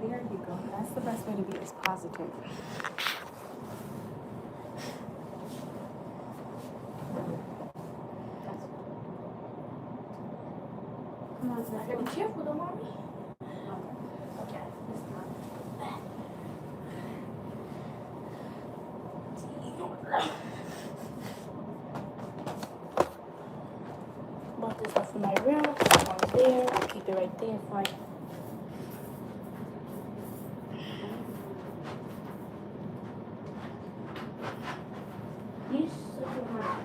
There you go. That's the best way to be, is positive. Come on, Zach. Be careful, though, mommy. Okay. Bought this stuff in my room. This one's there. I'll keep it right there for these such a hard.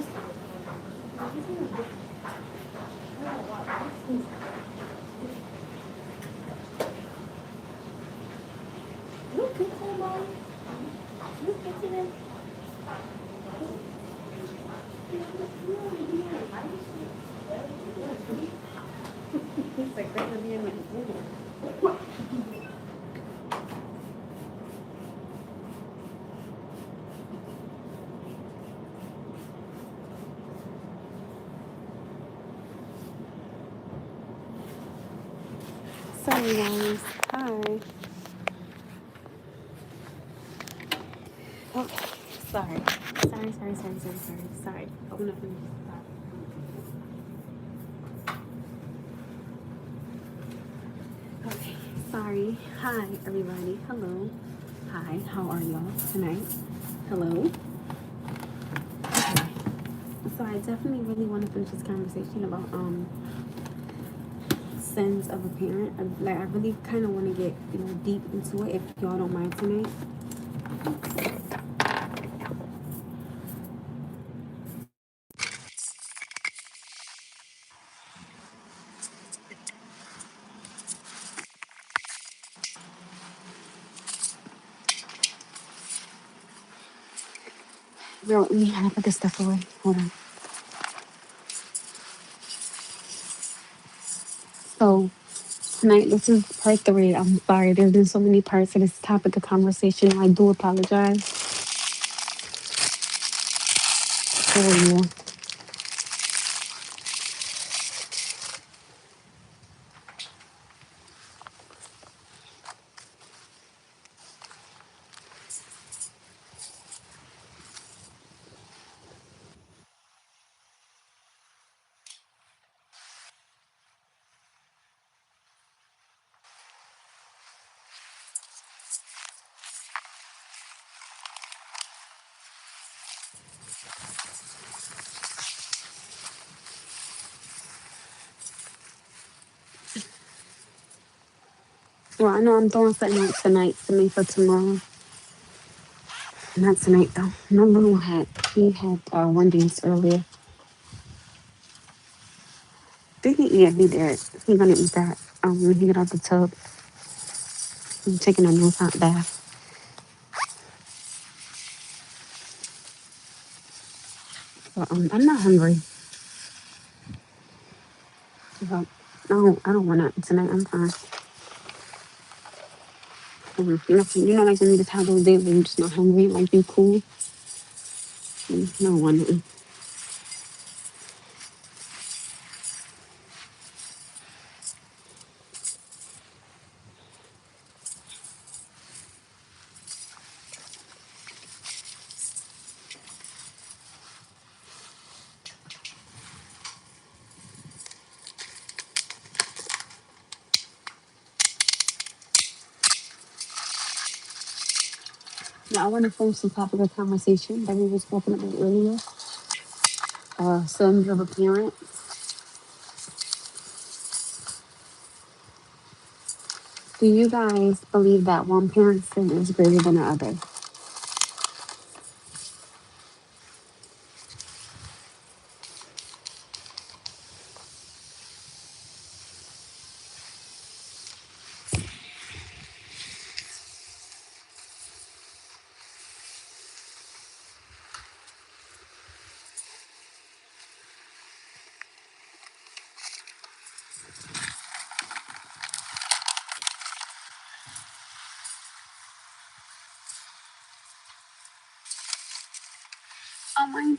You get to them, Mom. You get to them. It's like that would be in Sorry guys. Hi. Okay. Sorry. Sorry. Open up and Okay. Sorry. Hi everybody. Hello. Hi. How are y'all tonight? Hello. Okay. So I definitely really want to finish this conversation about sins of a parent. I really kind of want to get deep into it if y'all don't mind tonight. Girl, let me put this stuff away. Hold on. So tonight, this is part 3. I'm sorry. There's been so many parts of this topic of conversation. I do apologize. Oh, yeah. Well, I know I'm throwing something out tonight to me for tomorrow. Not tonight, though. My little he had Wendy's earlier. Did he? Yeah, he did. He gonna eat that when he get out the tub. I'm taking a new hot bath. But, I'm not hungry. But, I don't want it tonight. I'm fine. Like when you just have those days where you're just not hungry, like you cool. I don't want it. Now, I want to finish the topic of conversation that we were talking about earlier. Sons of a parent. Do you guys believe that one parent's sin is greater than the other?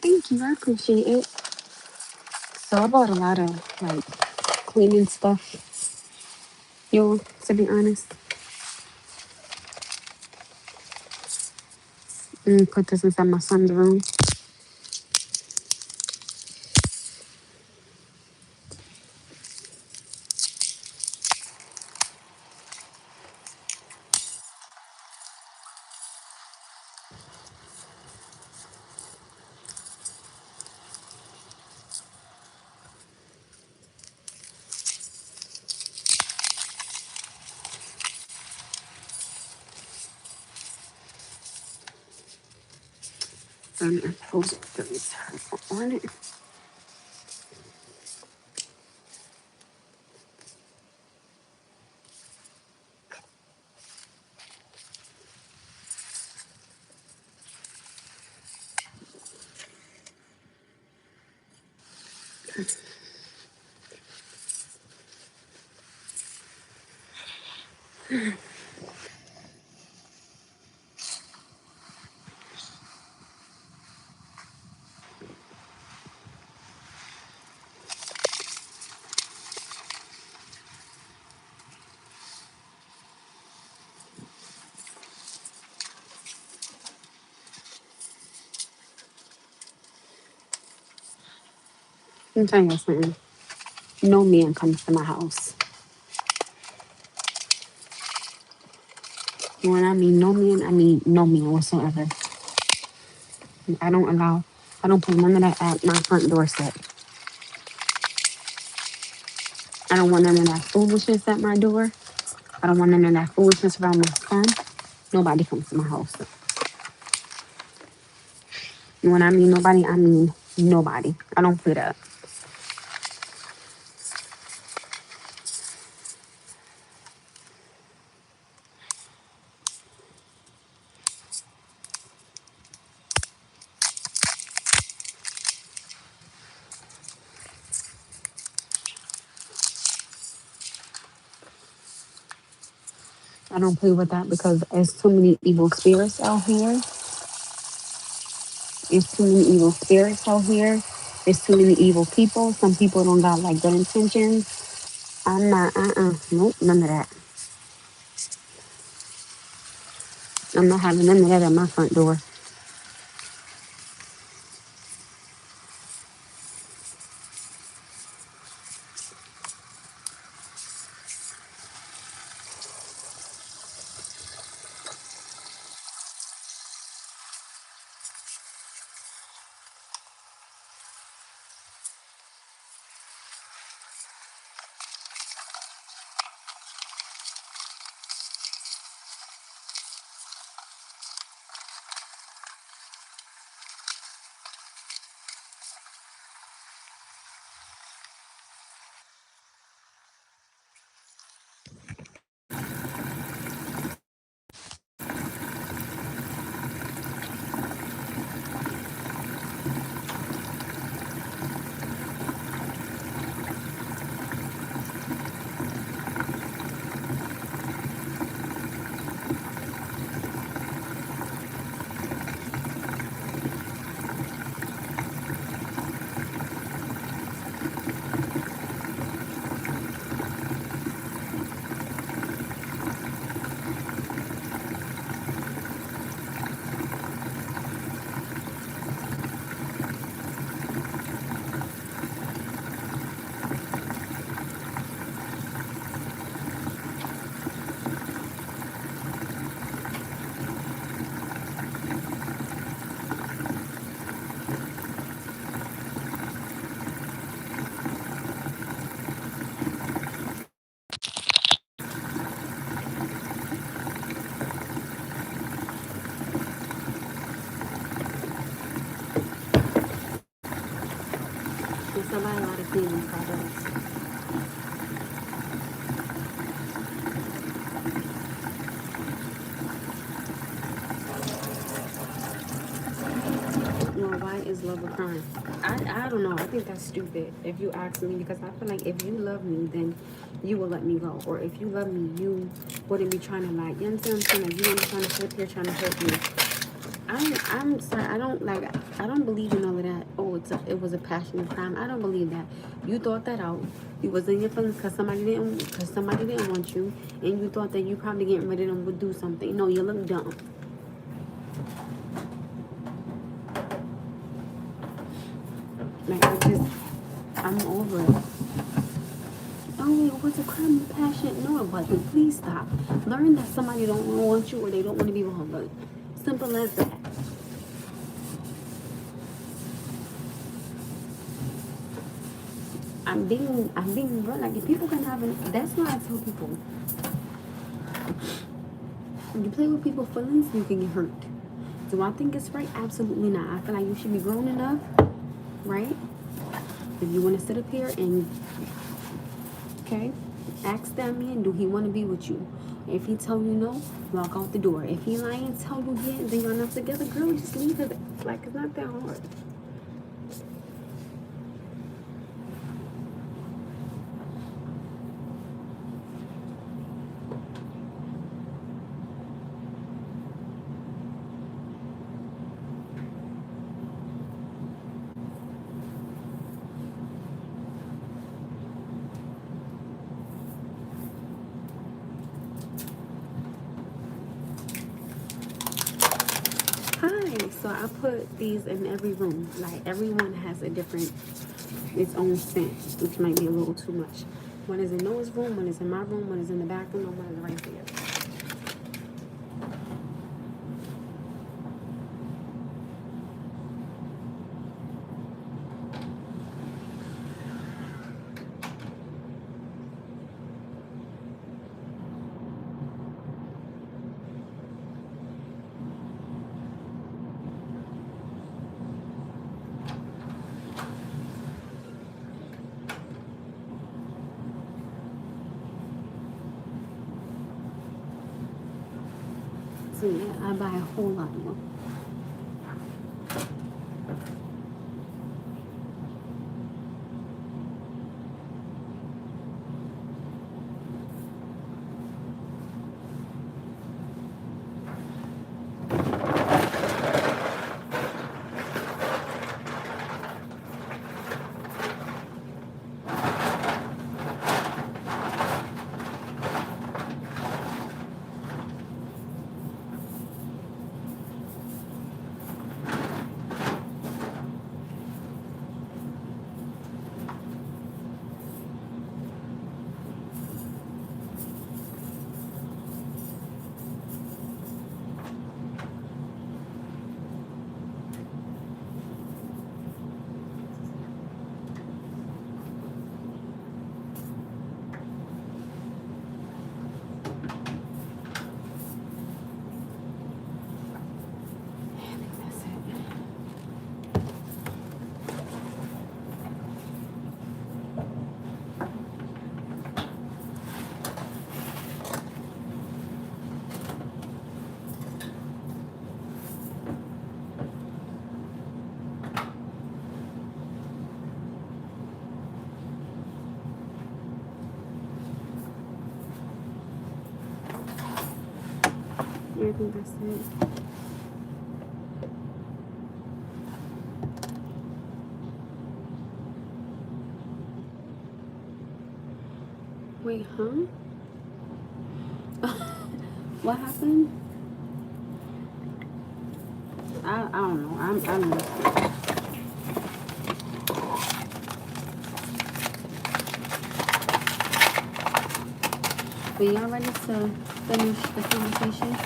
Thank you. I appreciate it. So I bought a lot of like cleaning stuff. Yo, to be honest, and put this inside my son's room. and close it. Please. On it. I'm telling you something. No man comes to my house. When I mean no man, I mean no man whatsoever. I don't put none of that at my front doorstep. I don't want none of that foolishness at my door. I don't want none of that foolishness around my son. Nobody comes to my house. And when I mean nobody, I mean nobody. I don't play that. I don't play with that because there's too many evil spirits out here. There's too many evil spirits out here. There's too many evil people. Some people don't got like good intentions. I'm not, nope, none of that. I'm not having none of that at my front door. And somebody a lot of cleaning products. Well, why is love a crime? I don't know. I think that's stupid if you ask me because I feel like if you love me, then you will let me go. Or if you love me, you wouldn't be trying to like, you understand what I'm saying? Like you wouldn't be trying to sit here trying to hurt me. I'm sorry. I don't believe in all of that. Oh, it was a passionate crime. I don't believe that. You thought that out. You was in your feelings because somebody didn't want you, and you thought that you probably getting rid of them would do something. No, you look dumb. Like I'm over it. Oh, it was a crime of passion. No, it wasn't. Please stop. Learn that somebody don't want you or they don't want to be bothered. Simple as that. I'm being real. Like if people can have that's why I tell people. You play with people's feelings, you can get hurt. Do I think it's right? Absolutely not. I feel like you should be grown enough, right? If you want to sit up here and, okay, ask that man, do he want to be with you? If he tell you no, walk out the door. If he lying, tell you yeah, then y'all not together, girl, just leave it. Like, it's not that hard. Hi, so I put these in every room. Like, everyone has a different, its own scent, which might be a little too much. One is in Noah's room, one is in my room, one is in the back room, and one is right there. So yeah, I buy a whole lot of them. I think that's it. Yeah, I think that's it. Wait, huh? What happened? I don't know. I'm listening. But y'all ready to finish the conversation?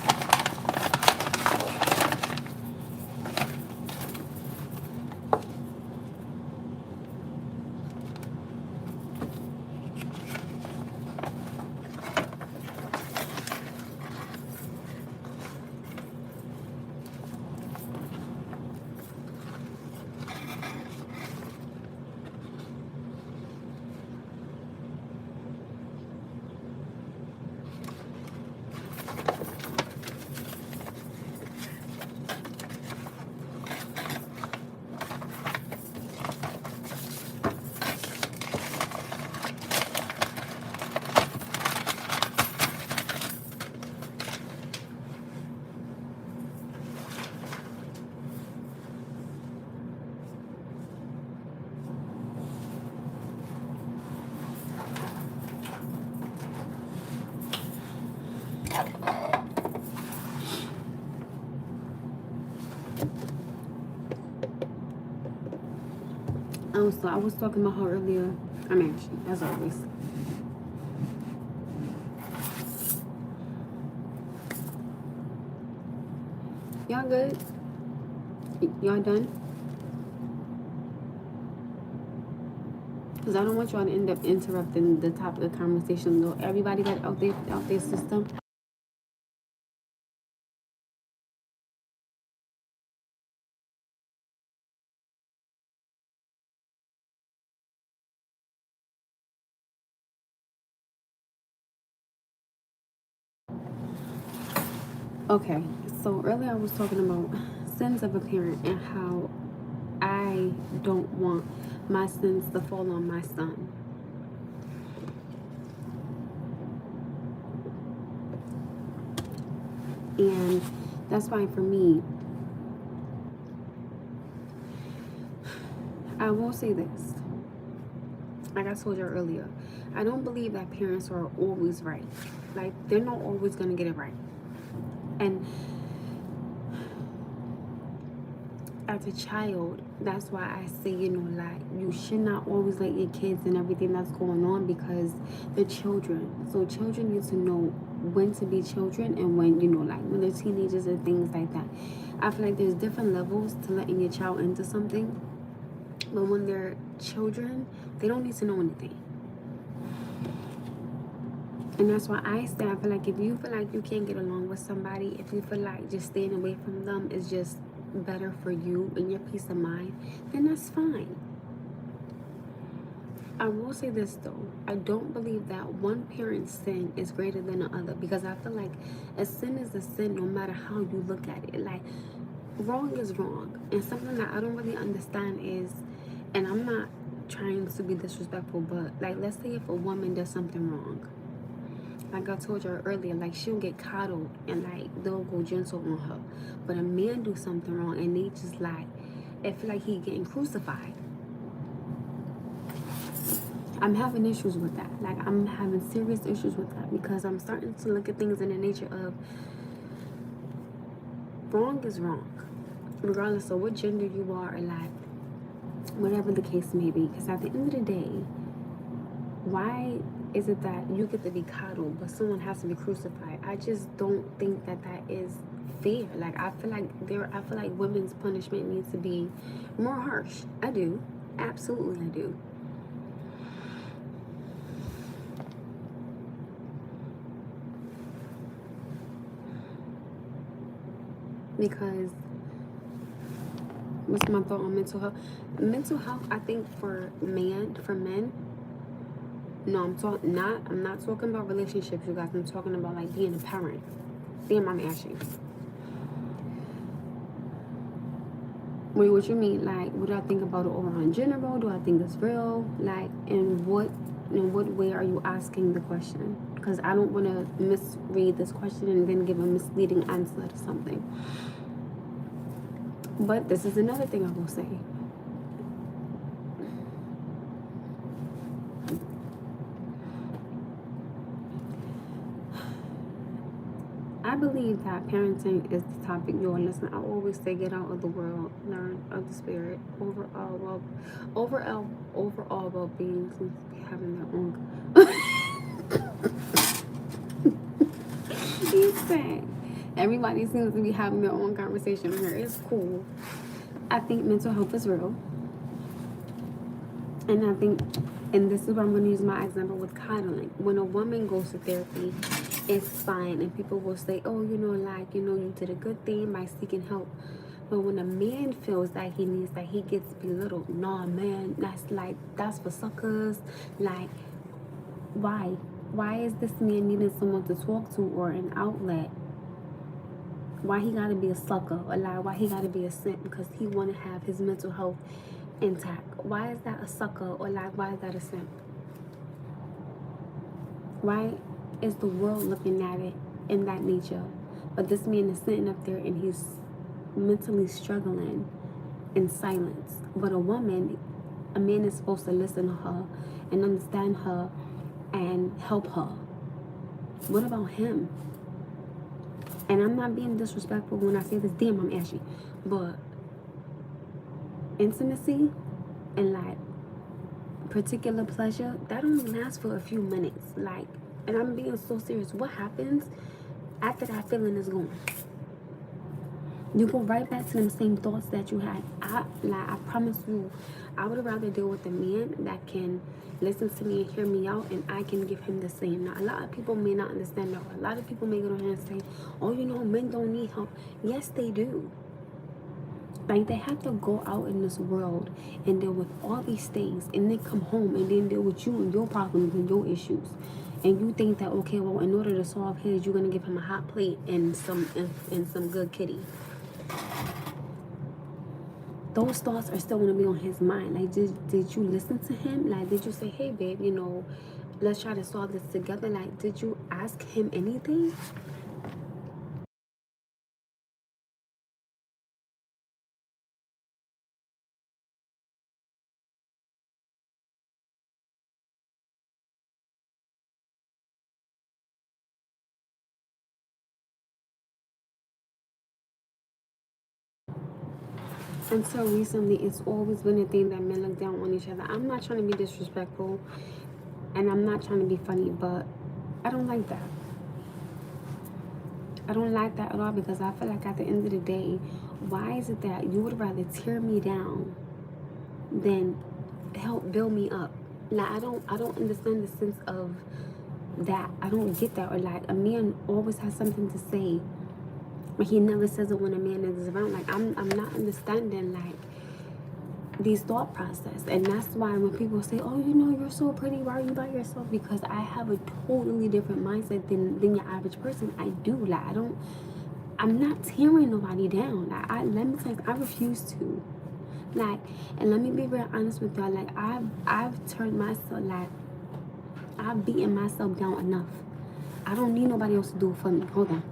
So I was talking about her earlier. I'm actually, as always. Y'all good? Y'all done? Because I don't want y'all to end up interrupting the top of the conversation. So everybody got out their system. Okay, so earlier I was talking about sins of a parent and how I don't want my sins to fall on my son. And that's why for me, I will say this. Like I told you earlier, I don't believe that parents are always right. Like, they're not always going to get it right. And as a child, that's why I say, like, you should not always let your kids and everything that's going on, because they're children. So children need to know when to be children and when, like when they're teenagers and things like that. I feel like there's different levels to letting your child into something. But when they're children, they don't need to know anything. And that's why I say, I feel like if you feel like you can't get along with somebody, if you feel like just staying away from them is just better for you and your peace of mind, then that's fine. I will say this though, I don't believe that one parent's sin is greater than the other, because I feel like a sin is a sin no matter how you look at it. Like, wrong is wrong. And something that I don't really understand is, and I'm not trying to be disrespectful, but like, let's say if a woman does something wrong, like I told you earlier, like, she'll get coddled and like they'll go gentle on her. But a man do something wrong and they just like, it feel like he getting crucified. I'm having issues with that. Like, I'm having serious issues with that, because I'm starting to look at things in the nature of wrong is wrong, regardless of what gender you are, or like whatever the case may be. Because at the end of the day, why is it that you get to be coddled but someone has to be crucified? I just don't think that that is fair. Like, I feel like women's punishment needs to be more harsh. I do. Absolutely I do. Because what's my thought on mental health? Mental health, I think for men, no, I'm not talking about relationships, you guys. I'm talking about like being a parent. Damn, I'm asking. Wait, what you mean? Like, what do I think about it overall in general? Do I think it's real? Like, in what way are you asking the question? Because I don't want to misread this question and then give a misleading answer to something. But this is another thing I will say. I believe that parenting is the topic. Yo, listen, I always say get out of the world, learn of the spirit. Overall well-being seems to be having their own. He's saying everybody seems to be having their own conversation here. It's cool. I think mental health is real. And I think, and this is where I'm going to use my example with coddling. When a woman goes to therapy, it's fine. And people will say, oh, you did a good thing by seeking help. But when a man feels that he gets belittled, nah, man, that's for suckers. Like, why? Why is this man needing someone to talk to or an outlet? Why he gotta be a sucker? Or like, why he gotta be a simp? Because he wanna have his mental health intact. Why is that a sucker? Or like, why is that a simp? Why is the world looking at it in that nature? But this man is sitting up there and he's mentally struggling in silence. But a man is supposed to listen to her and understand her and help her. What about him? And I'm not being disrespectful when I say this. Damn, I'm ashy. But intimacy and like particular pleasure, that only lasts for a few minutes. Like, and I'm being so serious. What happens after that feeling is gone? You go right back to them same thoughts that you had. I promise you, I would rather deal with a man that can listen to me and hear me out, and I can give him the same. Now, a lot of people may not understand that. A lot of people may go on here and say, oh, men don't need help. Yes, they do. Like, they have to go out in this world and deal with all these things, and then come home and then deal with you and your problems and your issues. and you think that, okay, well, in order to solve his, you're gonna give him a hot plate and some good kitty. Those thoughts are still gonna be on his mind. Like, did you listen to him? Like, did you say, hey babe, you know, let's try to solve this together? Like, did you ask him anything? Until recently, it's always been a thing that men look down on each other. I'm not trying to be disrespectful, and I'm not trying to be funny, but I don't like that. I don't like that at all, because I feel like at the end of the day, why is it that you would rather tear me down than help build me up? Like, I don't understand the sense of that. I don't get that. Or like, a man always has something to say, but he never says it when a man is around. Like, I'm not understanding like these thought process. And that's why when people say, oh, you know, you're so pretty, why are you by yourself? Because I have a totally different mindset than your average person. I do. Like, I'm not tearing nobody down. Like, let me tell you, I refuse to. Like, and let me be very honest with y'all. Like, I've turned myself, like, I've beaten myself down enough. I don't need nobody else to do it for me. Hold on.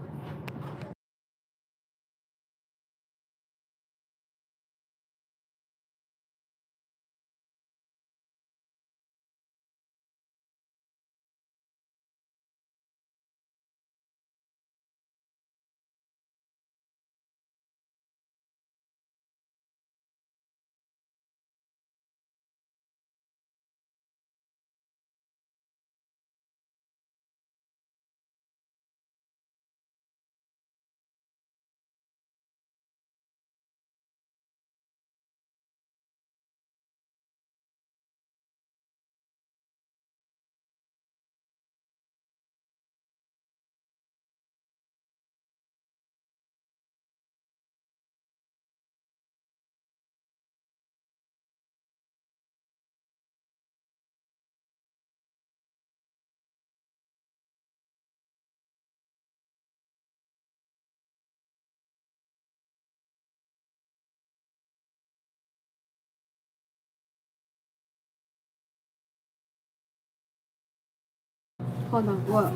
Hold on. What?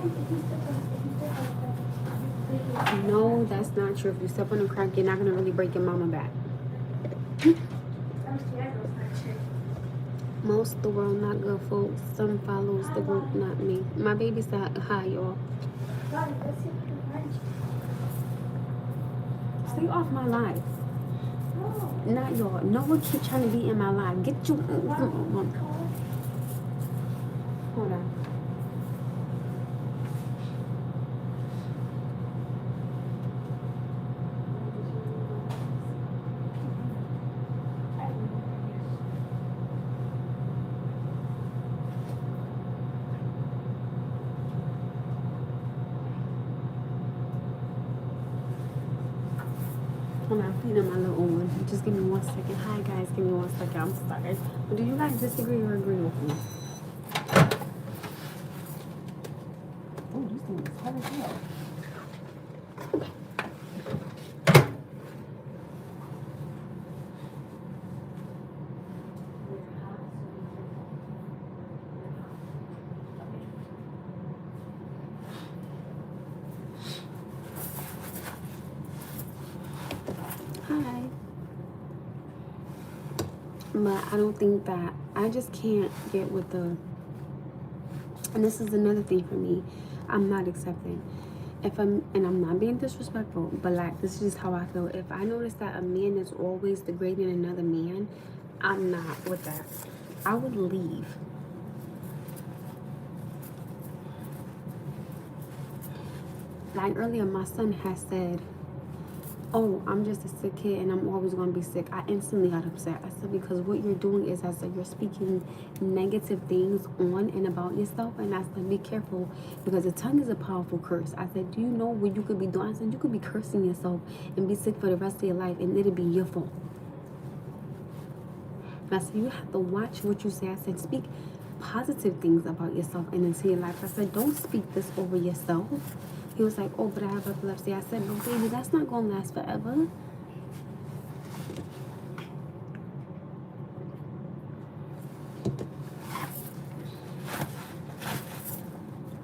No, that's not true. If you step on a crack, you're not gonna really break your mama back. Most of the world not good folks. Some follows the group, not me. My baby said hi, y'all. Stay off my life. Not y'all. No one keep trying to be in my life. Get you. Hold on. Hold on, I'm feeding my little one. Just give me 1 second. Hi guys, give me 1 second. I'm sorry. But do you guys disagree or agree with me? Oh, this thing is hot as hell. Hi. But I don't think that, I just can't get with the, and this is another thing for me, I'm not accepting. And I'm not being disrespectful, but like, this is just how I feel. If I notice that a man is always degrading another man, I'm not with that. I would leave. Like earlier, my son has said, oh, I'm just a sick kid and I'm always going to be sick. I instantly got upset. I said, because what you're doing is, I said, you're speaking negative things on and about yourself. And I said, be careful, because the tongue is a powerful curse. I said, do you know what you could be doing? I said, you could be cursing yourself and be sick for the rest of your life, and it'll be your fault. And I said, you have to watch what you say. I said, speak positive things about yourself and into your life. I said, don't speak this over yourself. He was like, oh, but I have epilepsy. I said, no, baby, that's not going to last forever.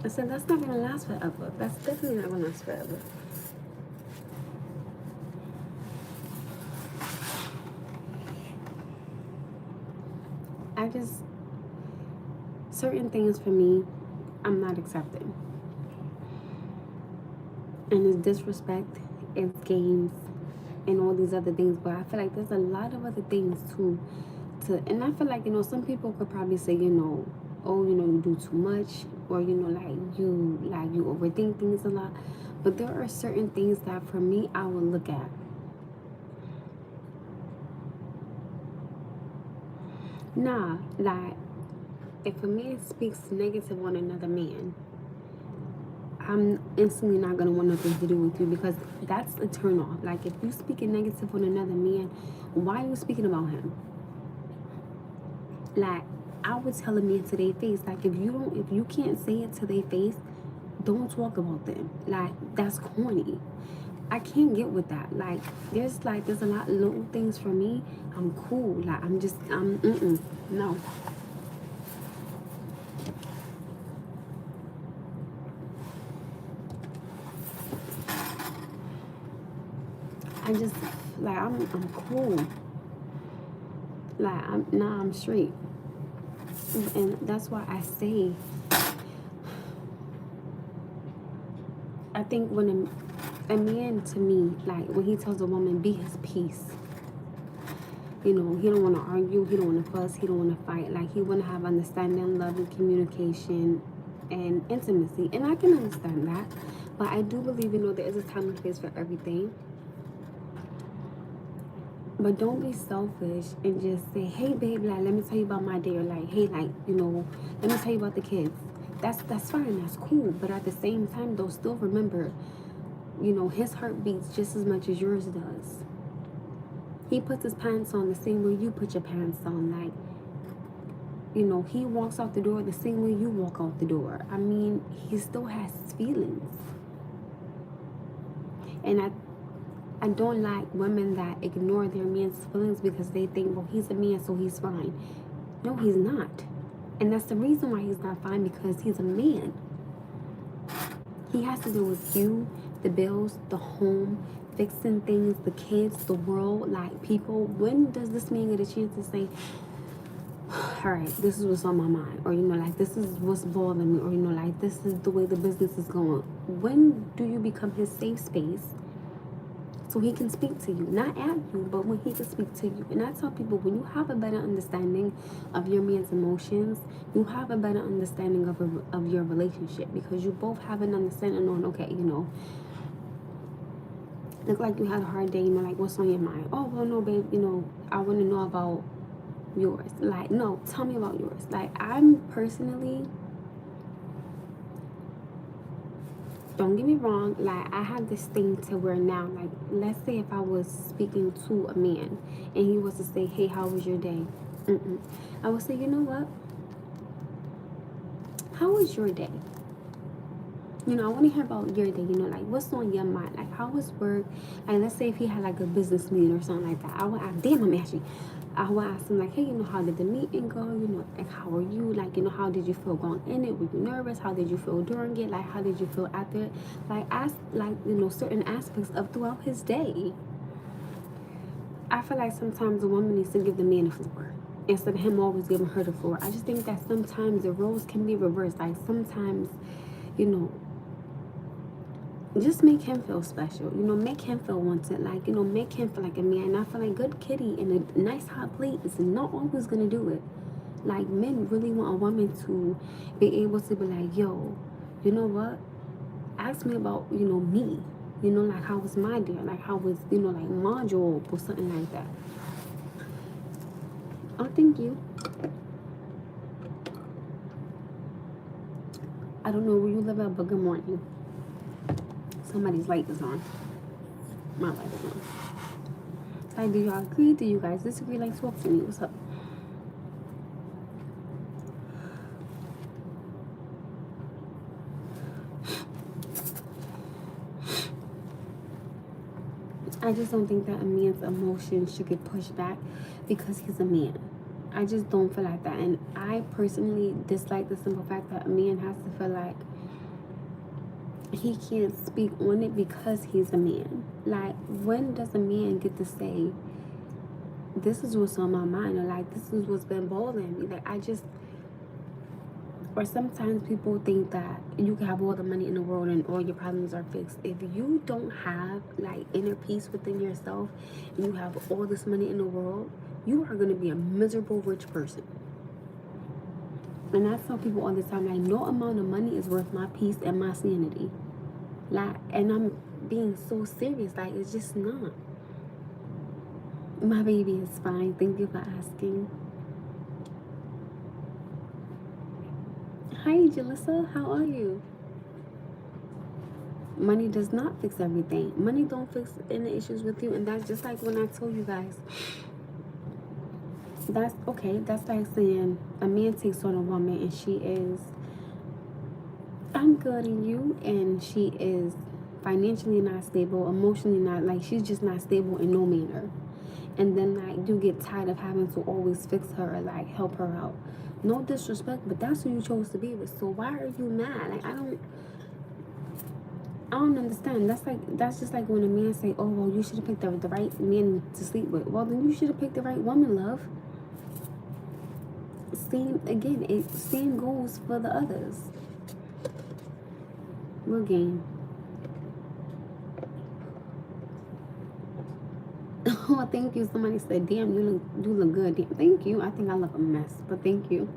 I said, that's not going to last forever. That's definitely not going to last forever. I just, certain things for me, I'm not accepting. And it's disrespect, it's games, and all these other things. But I feel like there's a lot of other things too. And I feel like, some people could probably say, oh, you do too much, or, you overthink things a lot. But there are certain things that for me, I will look at. Nah, like, if a man speaks negative on another man, I'm instantly not going to want nothing to do with you, because that's a turn off. Like, if you speaking negative on another man, why are you speaking about him? Like, I would tell a man to their face, like, if you can't say it to their face, don't talk about them. Like, that's corny. I can't get with that. Like, there's a lot of little things for me. I'm cool. Like, no. I just, like, I'm cool. Like, I'm straight. And that's why I say, I think when a man, to me, like, when he tells a woman, be his peace, he don't want to argue, he don't want to fuss, he don't want to fight. Like, he want to have understanding, love, and communication, and intimacy. And I can understand that. But I do believe, there is a time and place for everything. But don't be selfish and just say, hey, babe, like, let me tell you about my day. Or, like, hey, like, let me tell you about the kids. That's fine. That's cool. But at the same time, though, still remember, his heart beats just as much as yours does. He puts his pants on the same way you put your pants on. Like, he walks out the door the same way you walk out the door. I mean, he still has feelings. And I don't like women that ignore their man's feelings because they think, well, he's a man, so he's fine. No, he's not. And that's the reason why he's not fine, because he's a man. He has to deal with you, the bills, the home, fixing things, the kids, the world, like, people. When does this man get a chance to say, all right, this is what's on my mind, or this is what's bothering me, or this is the way the business is going? When do you become his safe space so he can speak to you? Not at you, but when he can speak to you. And I tell people, when you have a better understanding of your man's emotions, you have a better understanding of your relationship, because you both have an understanding on, okay, look like you had a hard day, like, what's on your mind? Oh, well, no, babe, I want to know about yours. Like, no, tell me about yours. Like, I'm personally, don't get me wrong, like, I have this thing to where now, like, let's say if I was speaking to a man and he was to say, hey, how was your day? I would say, you know what? How was your day? I want to hear about your day, like, what's on your mind? Like, how was work? Like, let's say if he had, like, a business meeting or something like that. I would ask, I would ask him, like, hey, how did the meeting go? Like, how are you? Like, how did you feel going in it? Were you nervous? How did you feel during it? Like, how did you feel after it? Like, ask, like, certain aspects of throughout his day. I feel like sometimes a woman needs to give the man a floor instead of him always giving her the floor. I just think that sometimes the roles can be reversed. Like, sometimes, just make him feel special, make him feel wanted, like, make him feel like a man. And I feel like good kitty and a nice hot plate is not always gonna do it. Like, men really want a woman to be able to be like, yo, you know what, ask me about, me, like, how was my day, like, how was, like, my job or something like that. Oh, thank you. I don't know where you live at, but good morning. Somebody's light is on. My light is on. Like, do y'all agree? Do you guys disagree? Like, talk to me. What's up? just don't think that a man's emotions should get pushed back because he's a man. I just don't feel like that. And I personally dislike the simple fact that a man has to feel like he can't speak on it because he's a man. Like, when does a man get to say, this is what's on my mind, or like, this is what's been bothering me? Like, or sometimes people think that you can have all the money in the world and all your problems are fixed. If you don't have like inner peace within yourself and you have all this money in the world, you are going to be a miserable rich person. And I tell people all the time, like, no amount of money is worth my peace and my sanity. Like, and I'm being so serious. Like, it's just not. My baby is fine. Thank you for asking. Hi, Jalissa. How are you? Money does not fix everything. Money don't fix any issues with you. And that's just like when I told you guys. That's okay. That's like saying a man takes on a woman and she is, I'm good in you, and she is financially not stable, emotionally not, like, she's just not stable in no manner. And then like you get tired of having to always fix her or like help her out. No disrespect, but that's who you chose to be with. So why are you mad? Like, I don't understand. That's just like when a man say, oh well, you should have picked the right man to sleep with. Well, then you should have picked the right woman, love. Same goes for the others. What game? Oh, thank you. Somebody said, damn, you look good. Damn, thank you. I think I look a mess, but thank you.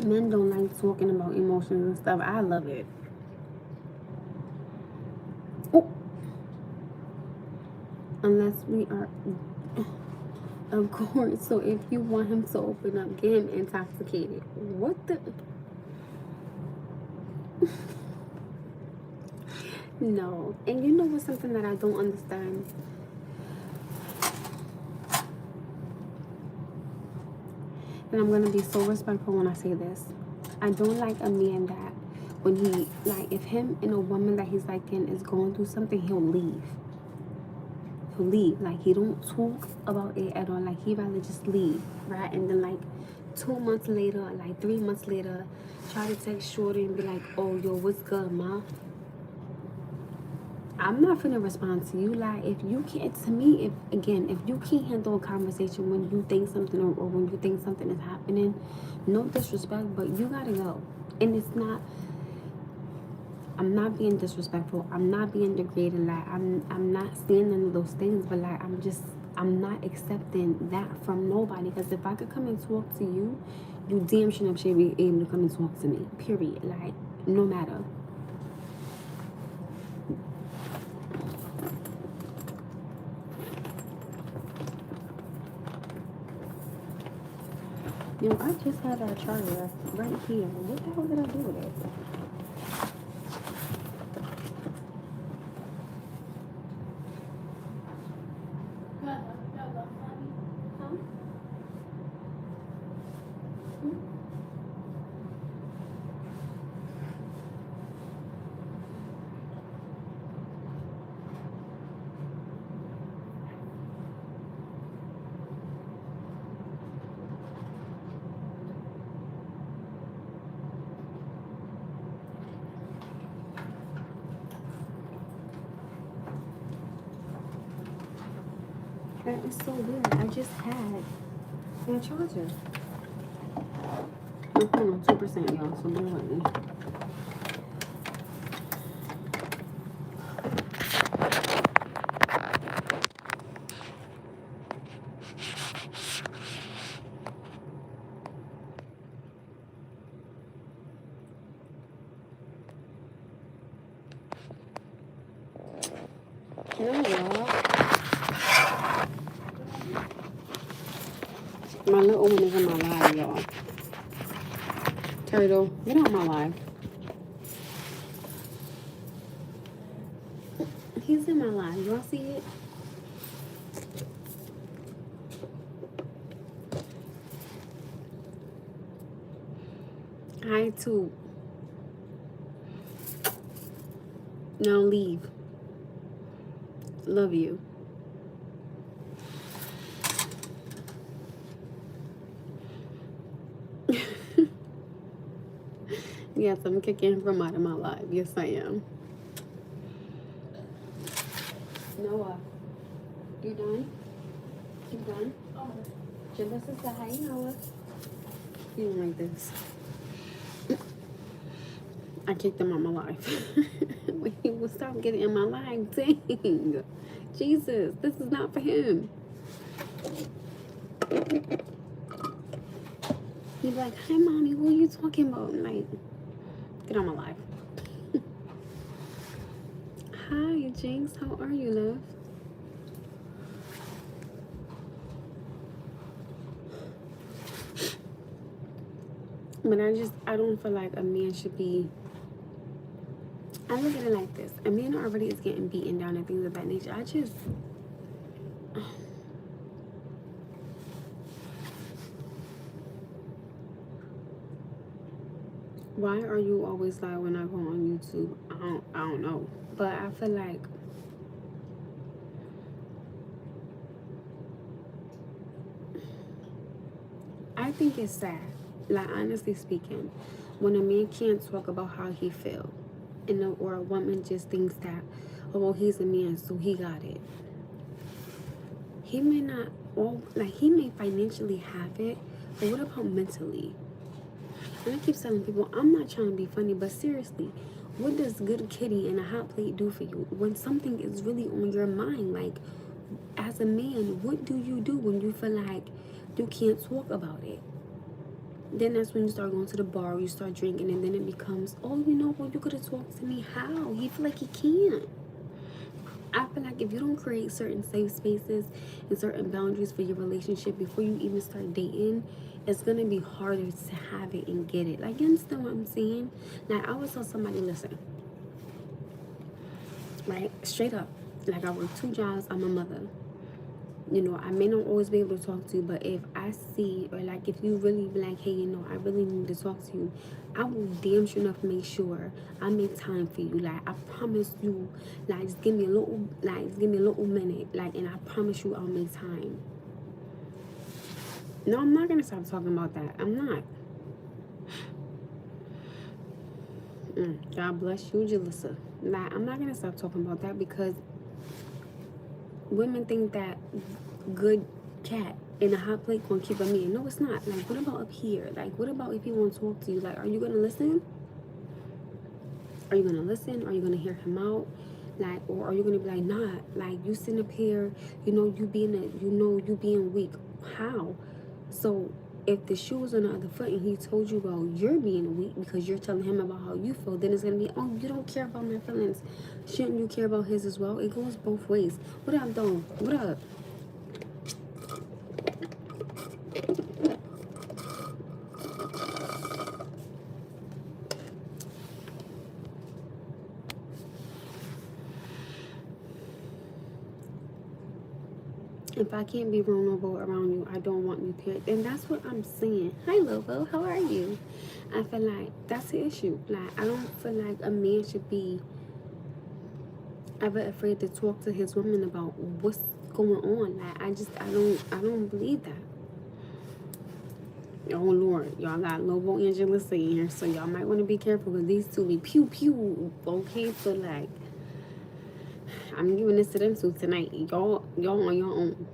Men don't like talking about emotions and stuff. I love it. Oh. Unless we are, of course. So if you want him to open up, get him intoxicated. What the? No. And you know what's something that I don't understand? And I'm going to be so respectful when I say this. I don't like a man that when he, like, if him and a woman that he's liking is going through something, he'll leave. He'll leave. Like, he don't talk about it at all. Like, he rather just leave, right? And then, like, 2 months later, or like 3 months later, try to text Shorty and be like, oh, yo, what's good, ma? I'm not finna respond to you. Like, if you can't, to me, if you can't handle a conversation when you think something or when you think something is happening, no disrespect, but you gotta go. And it's not, I'm not being disrespectful. I'm not being degrading. Like, I'm not saying none of those things, but like, I'm not accepting that from nobody. Because if I could come and talk to you, you damn sure should be able to come and talk to me. Period. Like, no matter. You know, I just had our charger right here. What the hell did I do with it? That is so weird. I just had a charger. My phone on 2%, y'all, so bear with me. No, y'all. My little one is in my live, y'all. Turtle, get on my live. He's in my live. Y'all see it? Hi, too. Now leave. Love you. Yes, I'm kicking him from out of my life. Yes, I am. Noah, you done? You done? Jalissa said, hi, Noah. You don't like this. I kicked him out of my life. He will stop getting in my life. Dang. Jesus, this is not for him. He's like, hi, mommy, what are you talking about? I'm like, get out of my life. Hi, Jinx. How are you, love? But I don't feel like a man should be. I look at it like this. A man already is getting beaten down and things of that nature. Why are you always like when I go on YouTube? I don't know. But I feel like I think it's sad. Like, honestly speaking, when a man can't talk about how he feel, or a woman just thinks that, oh, well, he's a man, so he got it. He may not, he may financially have it, but what about mentally? And I keep telling people, I'm not trying to be funny, but seriously, what does good kitty and a hot plate do for you when something is really on your mind? Like, as a man, what do you do when you feel like you can't talk about it? Then that's when you start going to the bar, you start drinking, and then it becomes, oh, you know what, you could have talked to me. How? He feel like he can't. I feel like if you don't create certain safe spaces and certain boundaries for your relationship before you even start dating, it's gonna be harder to have it and get it. Like, you understand what I'm saying? Like, I always tell somebody, listen, right? Straight up. Like, I work 2 jobs, I'm a mother. You know, I may not always be able to talk to you, but if I see, or like if you really be like, hey, you know, I really need to talk to you, I will damn sure enough make sure I make time for you. Like, I promise you, like, just give me a little minute, like, and I promise you I'll make time. No, I'm not gonna stop talking about that. I'm not. God bless you, Jalissa. Like, I'm not gonna stop talking about that because women think that good cat in a hot plate gonna keep a man. No, it's not. Like, what about up here? Like, what about if he won't talk to you? Like, are you gonna listen? Are you gonna listen? Are you gonna hear him out? Like, or are you gonna be like, nah, like, you sitting up here, you know you being weak. How? So if the shoe was on the other foot and he told you, well, you're being weak because you're telling him about how you feel, then it's gonna be, oh, you don't care about my feelings. Shouldn't you care about his as well? It goes both ways. What up, though? What up? If I can't be vulnerable around you, I don't want you, period. And that's what I'm saying. Hi, Lobo. How are you? I feel like that's the issue. Like, I don't feel like a man should be ever afraid to talk to his woman about what's going on. Like, I don't believe that. Oh, Lord. Y'all got Lobo and Jalissa in here, so y'all might want to be careful because these two be pew pew. Okay, so, like, I'm giving this to them two tonight. Y'all on your own.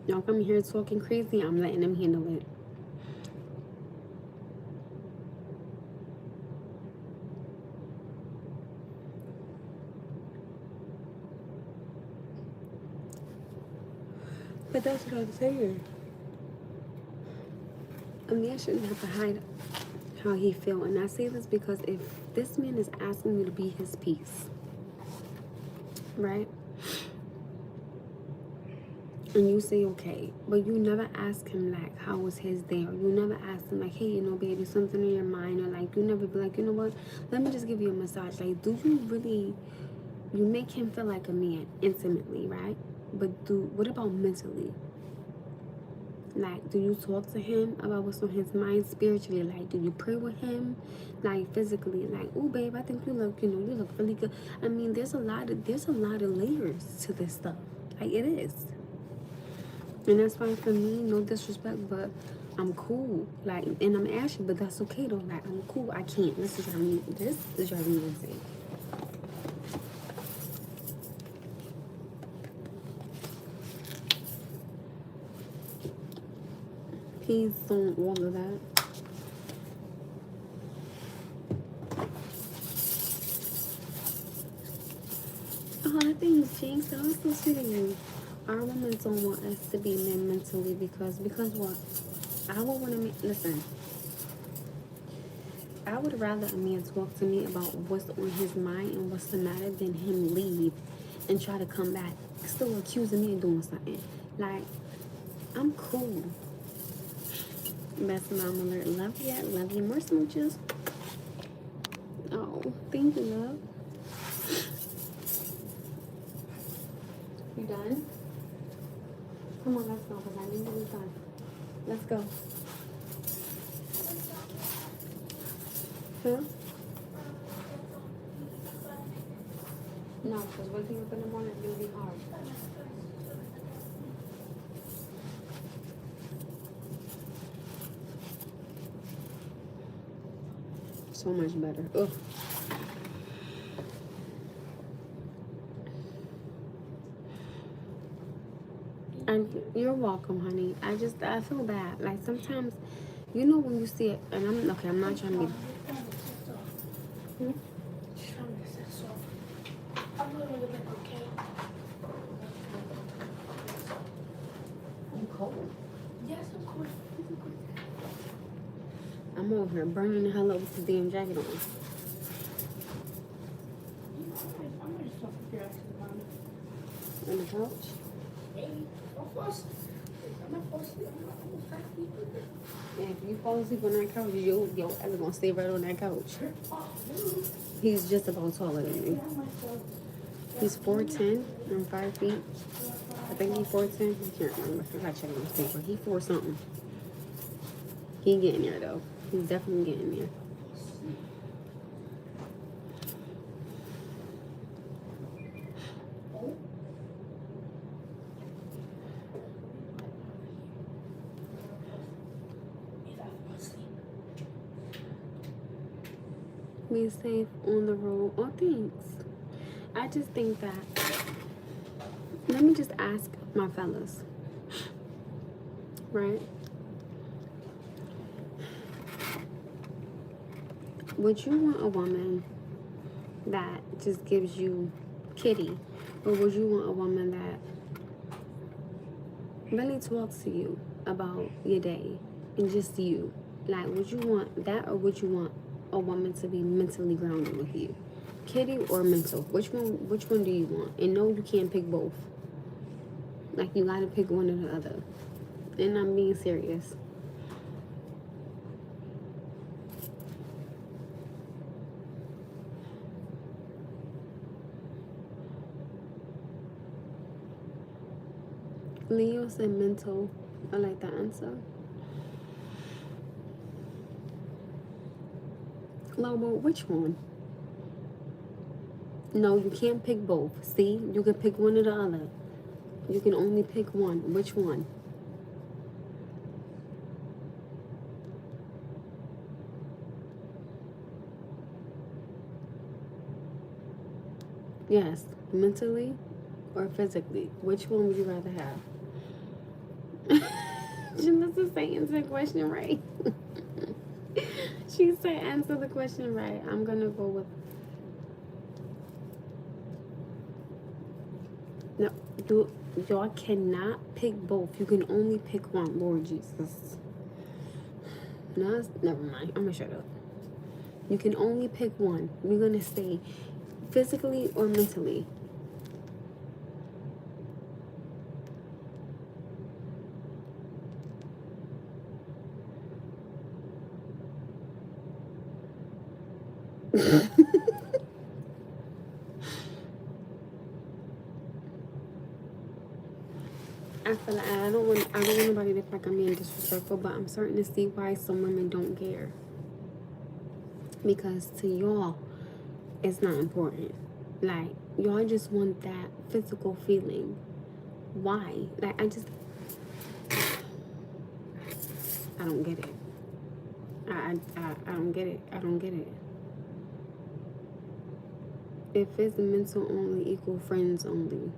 Y'all come here talking crazy, I'm letting them handle it. But that's what I'm saying. A man shouldn't have to hide how he feel. And I say this because if this man is asking you to be his peace, right? And you say okay, but you never ask him like how was his day, or you never ask him like, hey, you know, baby, something in your mind, or like you never be like, you know what, let me just give you a massage. Like, do you really, you make him feel like a man intimately, right? But what about mentally? Like, do you talk to him about what's on his mind spiritually? Like, do you pray with him? Like, physically, like, oh, babe, I think you look, you look really good. I mean, there's a lot of layers to this stuff. Like, it is. And that's why for me, no disrespect, but I'm cool. Like, and I'm ashy, but that's okay though. Like, I'm cool. I can't. This is driving me insane. Peace on all of that. Oh, that thing is jinxed. That was so sweet of you. Our women don't want us to be men mentally because what? I would want to listen. I would rather a man talk to me about what's on his mind and what's the matter than him leave and try to come back still accusing me of doing something. Like, I'm cool. Best mom alert. Love you. Love you. More smooches. Oh, thank you, love. You done? Come on, let's go, because I need to be done. Let's go. Huh? No, because waking up in the morning is going to be hard. So much better. Ugh. And you're welcome, honey. I feel bad. Like, sometimes, when you see it, and I'm not trying to be. You cold? Yes, of course. I'm over here burning the hell up with this damn jacket on. On the couch? And if you fall asleep on that couch, your ass gonna stay right on that couch. He's just about taller than me. He's 4'10". I'm 5 feet. I think he's 4'10". I can't remember. I gotta check on his paper. He 4 something. He getting there though. He's definitely getting there. Be safe on the road. Oh, thanks. I just think that. Let me just ask my fellas. Right? Would you want a woman that just gives you kitty? Or would you want a woman that really talks to you about your day and just you? Like, would you want that, or would you want a woman to be mentally grounded with you? Kitty or mental? Which one do you want? And no, you can't pick both. Like, you gotta pick one or the other. And I'm being serious. Leo said mental. I like that answer. Lobo, which one? No, you can't pick both. See? You can pick one or the other. You can only pick one. Which one? Yes. Mentally or physically? Which one would you rather have? Janessa said answer the question right. She said answer the question right. I'm gonna go with no. Y'all cannot pick both. You can only pick one. Lord Jesus. No, never mind. I'm gonna shut up. You can only pick one. We're gonna stay physically or mentally. I feel like I don't want nobody to feel like I'm being disrespectful, but I'm starting to see why some women don't care. Because to y'all, it's not important. Like, y'all just want that physical feeling. Why? Like, I don't get it. I don't get it. I don't get it. If it's mental only, equal friends only.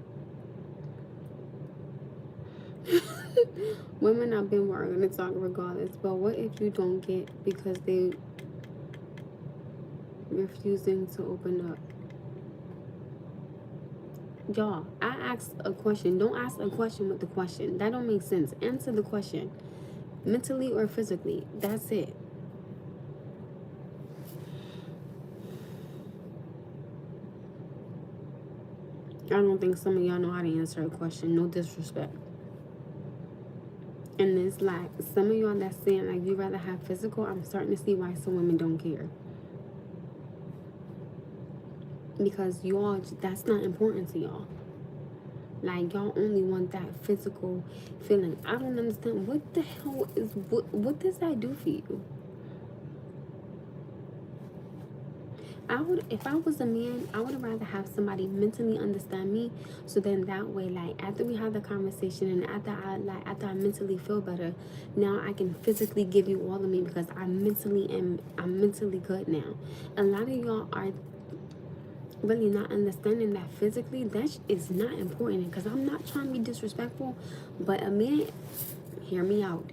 Women I've been with are gonna talk regardless. But what if you don't get because they refusing to open up? Y'all, I asked a question. Don't ask a question with the question. That don't make sense. Answer the question. Mentally or physically. That's it. I don't think some of y'all know how to answer a question. No disrespect. And it's like some of y'all that's saying like you rather have physical, I'm starting to see why some women don't care. Because y'all, that's not important to y'all. Like, y'all only want that physical feeling. I don't understand. What the hell is, what does that do for you? If I was a man, I would rather have somebody mentally understand me. So then that way, like, after we have the conversation and after I mentally feel better, now I can physically give you all of me because I'm mentally good now. A lot of y'all are really not understanding that physically that is not important, because I'm not trying to be disrespectful, but a man, hear me out,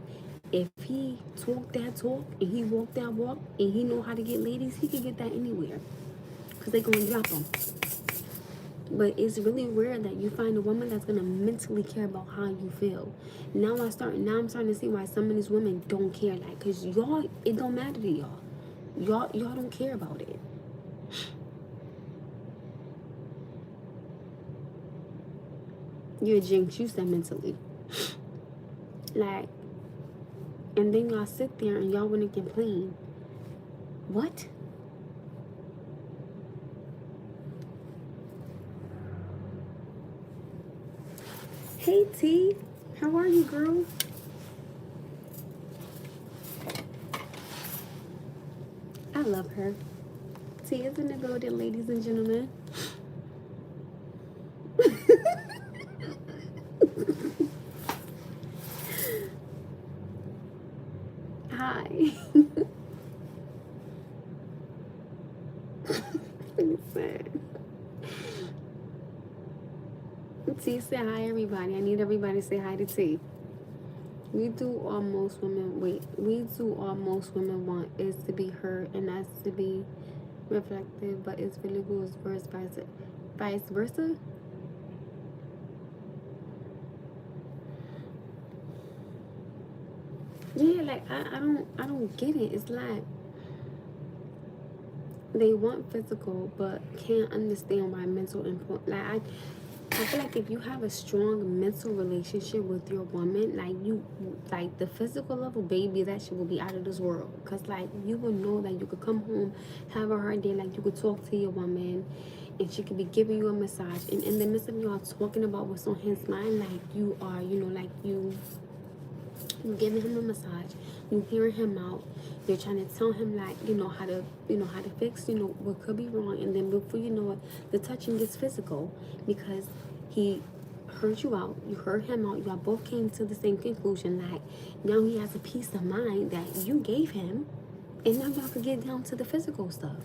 if he talk that talk and he walk that walk and he know how to get ladies, he can get that anywhere because they gonna drop him. But it's really rare that you find a woman that's gonna mentally care about how you feel. Now I'm starting to see why some of these women don't care, like, because y'all, it don't matter to y'all don't care about it. You're a jinx, you said mentally. Like, and then y'all sit there and y'all want to complain. What? Hey T, how are you, girl? I love her. T is in the building, ladies and gentlemen. Hi. T say hi, everybody. I need everybody to say hi to T. We do all most women want is to be heard, and that's to be reflective, but it's really good as vice versa. Yeah, like I don't get it. It's like they want physical but can't understand why mental important. Like I feel like if you have a strong mental relationship with your woman, like the physical level, baby, that shit will be out of this world. Cause like you will know that you could come home, have a hard day, like you could talk to your woman, and she could be giving you a massage, and in the midst of y'all talking about what's on his mind, like you are, like you giving him a massage, you hearing him out, you're trying to tell him like how to fix what could be wrong, and then before you know it, the touching gets physical because he heard you out, you heard him out, y'all both came to the same conclusion. Like now he has a peace of mind that you gave him, and now y'all could get down to the physical stuff.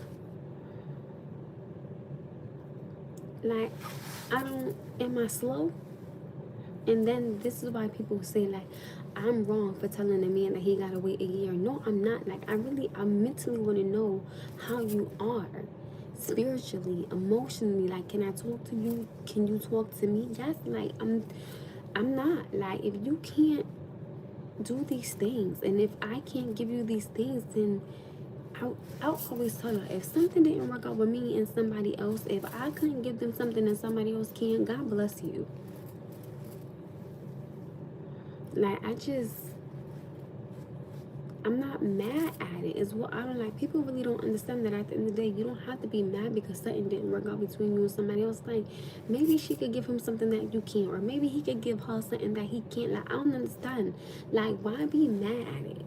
Like am I slow? And then this is why people say like I'm wrong for telling a man that he gotta wait a year. No, I'm not. Like I mentally want to know how you are spiritually, emotionally. Like, can I talk to you? Can you talk to me? Yes. Like I'm not. Like if you can't do these things, and if I can't give you these things, then I'll always tell you, if something didn't work out with me and somebody else, if I couldn't give them something and somebody else can, God bless you. Like I'm not mad at it. Is what I don't like. People really don't understand that at the end of the day, you don't have to be mad because something didn't work out between you and somebody else. Like, maybe she could give him something that you can't, or maybe he could give her something that he can't. Like, I don't understand. Like, why be mad at it?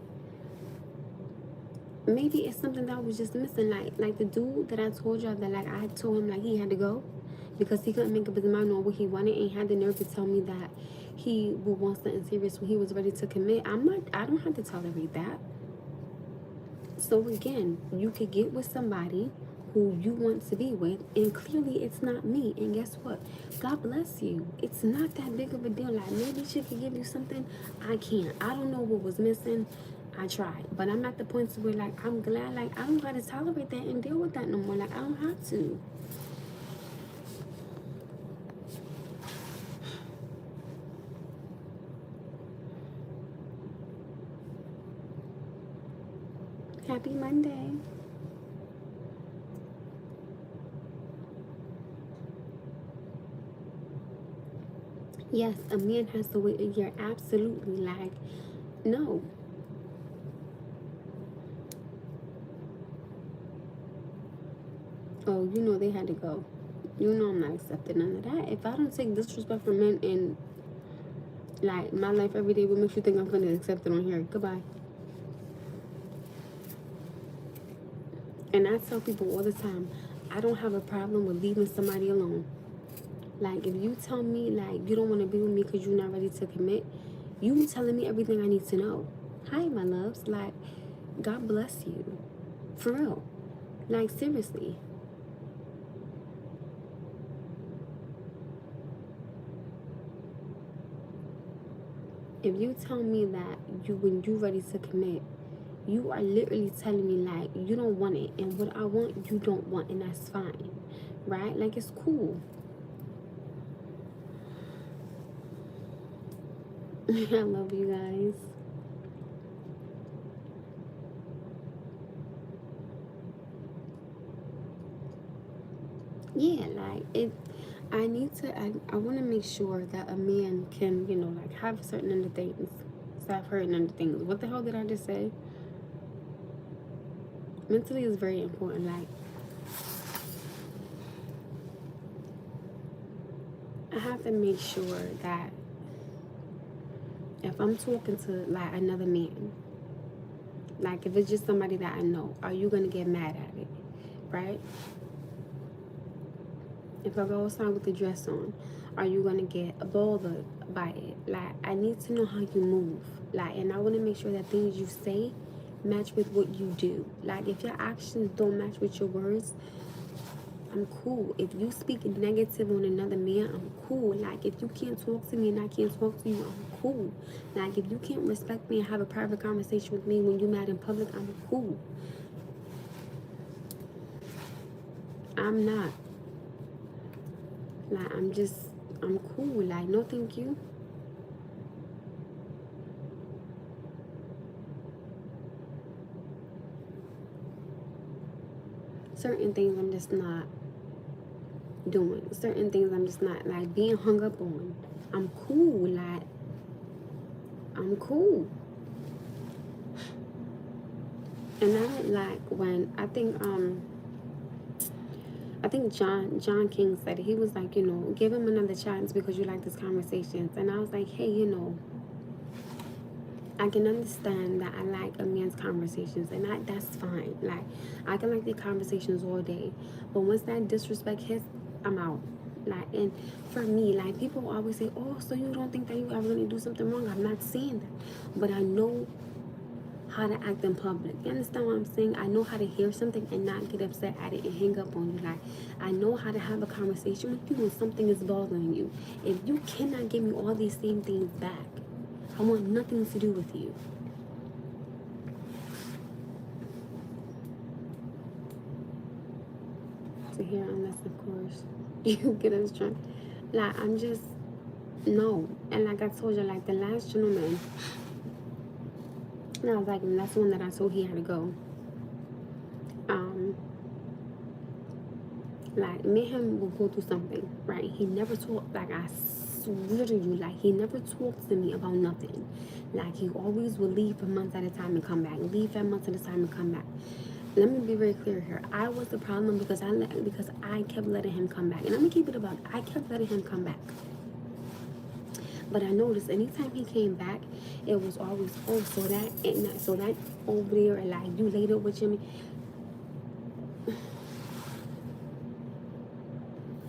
Maybe it's something that was just missing. Like the dude that I told y'all that, like, I told him like he had to go because he couldn't make up his mind on what he wanted, and he had the nerve to tell me that he would want something serious when he was ready to commit. I don't have to tolerate that. So again, you could get with somebody who you want to be with, and clearly it's not me. And guess what? God bless you. It's not that big of a deal. Like, maybe she could give you something I can't. I don't know what was missing. I tried, but I'm at the point where, like, I'm glad, like, I don't gotta tolerate that and deal with that no more. Like, I don't have to. Happy Monday. Yes, a man has to wait a year. Absolutely. Like, no. Oh, you know they had to go. You know I'm not accepting none of that. If I don't take disrespect from men in, like, my life every day, what makes you think I'm gonna accept it on here? Goodbye. And I tell people all the time, I don't have a problem with leaving somebody alone. Like, if you tell me, like, you don't want to be with me because you're not ready to commit, you telling me everything I need to know. Hi, my loves. Like, God bless you. For real. Like, seriously. If you tell me that when you're ready to commit, you are literally telling me, like, you don't want it, and what I want you don't want, and that's fine, right? Like, it's cool. I love you guys. Yeah, like, I need to, I want to make sure that a man can, you know, like, have certain other things. Stop hurting other things. What the hell did I just say? Mentally is very important. Like, I have to make sure that if I'm talking to, like, another man, like, if it's just somebody that I know, are you going to get mad at it, right? If I go outside with the dress on, are you going to get bothered by it? Like, I need to know how you move. Like, and I want to make sure that things you say match with what you do. Like, if your actions don't match with your words, I'm cool. If you speak negative on another man, I'm cool. Like, if you can't talk to me and I can't talk to you, I'm cool. Like, if you can't respect me and have a private conversation with me when you're mad in public, I'm cool. I'm not. Like, I'm cool. Like, no thank you. Certain things I'm just not doing. Certain things I'm just not, like, being hung up on. I'm cool. Like, I'm cool. And I don't like when, I think John King said it. He was like, you know, give him another chance because you like these conversations. And I was like, hey, you know, I can understand that I like a man's conversations, and that's fine. Like, I can like the conversations all day, but once that disrespect hits, I'm out. Like, and for me, like, people always say, oh, so you don't think that you ever gonna do something wrong? I'm not saying that, but I know how to act in public. You understand what I'm saying? I know how to hear something and not get upset at it and hang up on you. Like, I know how to have a conversation with you when something is bothering you. If you cannot give me all these same things back, I want nothing to do with you. To hear, unless of course you get us drunk. Like, I'm just, no. And like I told you, like, the last gentleman, and I was like, that's the one that I told he had to go. Like, me and him will go through something, right? He never told, like, I swear to you, like, he never talks to me about nothing. Like, he always would leave for months at a time and come back. Leave for months at a time and come back. Let me be very clear here. I was the problem because I kept letting him come back. And I'm gonna keep it about it. I kept letting him come back. But I noticed anytime he came back, it was always, oh, so that over there, like, you laid up with Jimmy.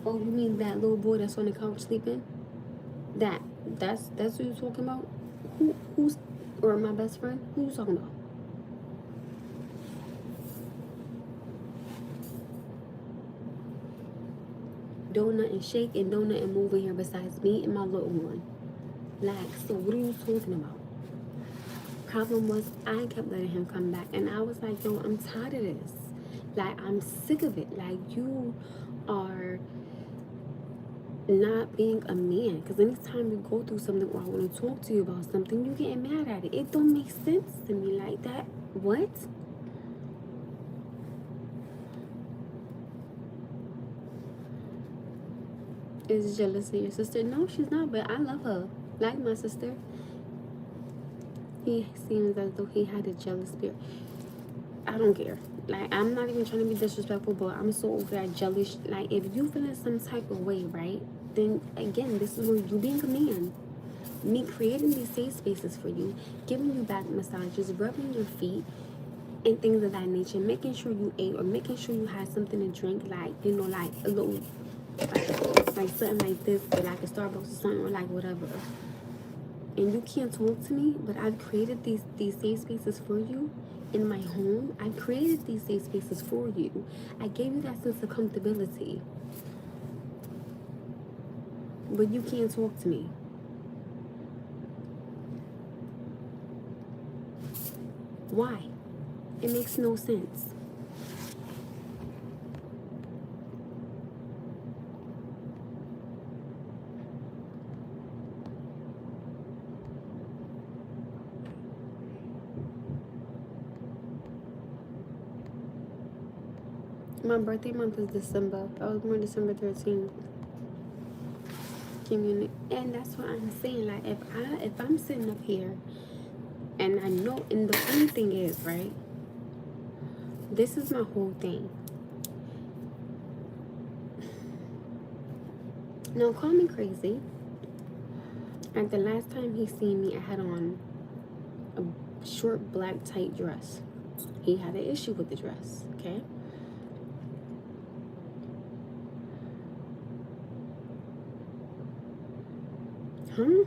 Oh, you mean that little boy that's on the couch sleeping? That's who you're talking about? Who's, or my best friend? Who you talking about? Don't nothing shake and don't nothing move in here besides me and my little one. Like, so what are you talking about? Problem was, I kept letting him come back, and I was like, yo, I'm tired of this. Like, I'm sick of it. Like, you are not being a man. Because anytime you go through something or I want to talk to you about something, you getting mad at it. It don't make sense to me like that. What? Is jealous of your sister? No, she's not, but I love her. Like my sister. He seems as though he had a jealous spirit. I don't care. Like, I'm not even trying to be disrespectful, but I'm so over that jealous. Like, if you feel in some type of way, right? Then again, this is where you being a man. Me creating these safe spaces for you, giving you back massages, rubbing your feet, and things of that nature, making sure you ate or making sure you had something to drink, like, you know, like a little, like something like this, or like a Starbucks or something, or like whatever. And you can't talk to me, but I've created these safe spaces for you in my home. I've created these safe spaces for you. I gave you that sense of comfortability, but you can't talk to me. Why? It makes no sense. My birthday month is December. I was born December 13th. Community, and that's what I'm saying. Like, if I'm sitting up here, and I know, and the funny thing is, right? This is my whole thing. Now, call me crazy. And the last time he seen me, I had on a short black tight dress. He had an issue with the dress, okay? Huh?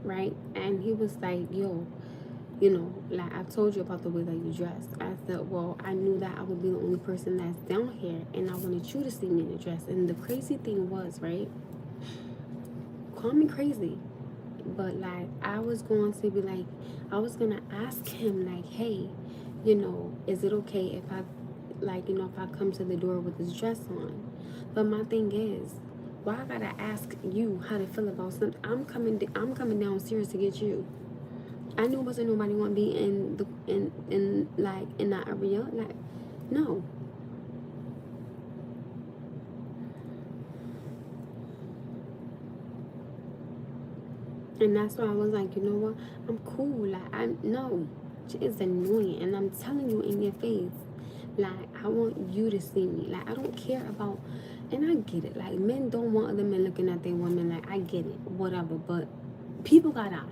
Right? And he was like, yo, you know, like, I told you about the way that you dressed. I said, well, I knew that I would be the only person that's down here, and I wanted you to see me in the dress. And the crazy thing was, right? Call me crazy, but like, I was going to be like, I was gonna ask him, like, hey, you know, is it okay if I, like, you know, if I come to the door with this dress on? But my thing is, why I gotta ask you how to feel about something? I'm coming downstairs to get you. I knew wasn't nobody want to be in that area. Like, no. And that's why I was like, you know what? I'm cool. Like, no. It's annoying, and I'm telling you in your face. Like, I want you to see me. Like, I don't care about, and I get it. Like, men don't want other men looking at their women. Like, I get it, whatever. But people got eyes.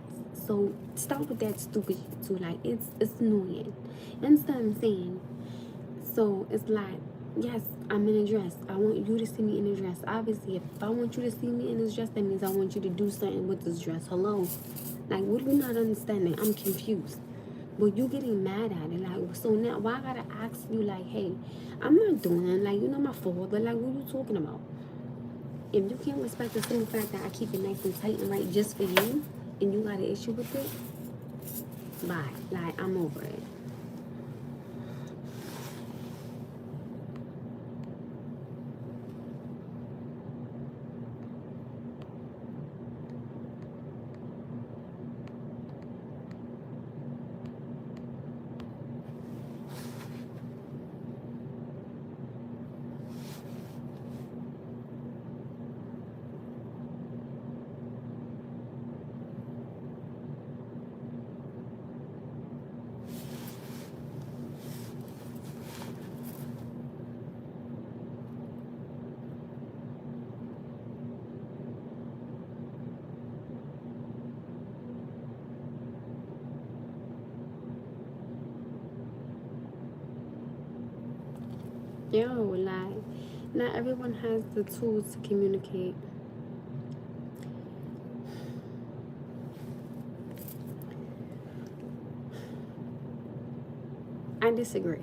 So stop with that stupid shit too. Like, it's annoying. You understand what I'm saying? So it's like, yes, I'm in a dress. I want you to see me in a dress. Obviously, if I want you to see me in this dress, that means I want you to do something with this dress. Hello? Like, what are you not understanding? I'm confused. But you getting mad at it. Like, so now, why I gotta ask you, like, hey, I'm not doing it. Like, you're not my fault. But, like, what are you talking about? If you can't respect the simple fact that I keep it nice and tight and right just for you, and you got an issue with it, bye. Like, I'm over it. Yo, like, not everyone has the tools to communicate. I disagree.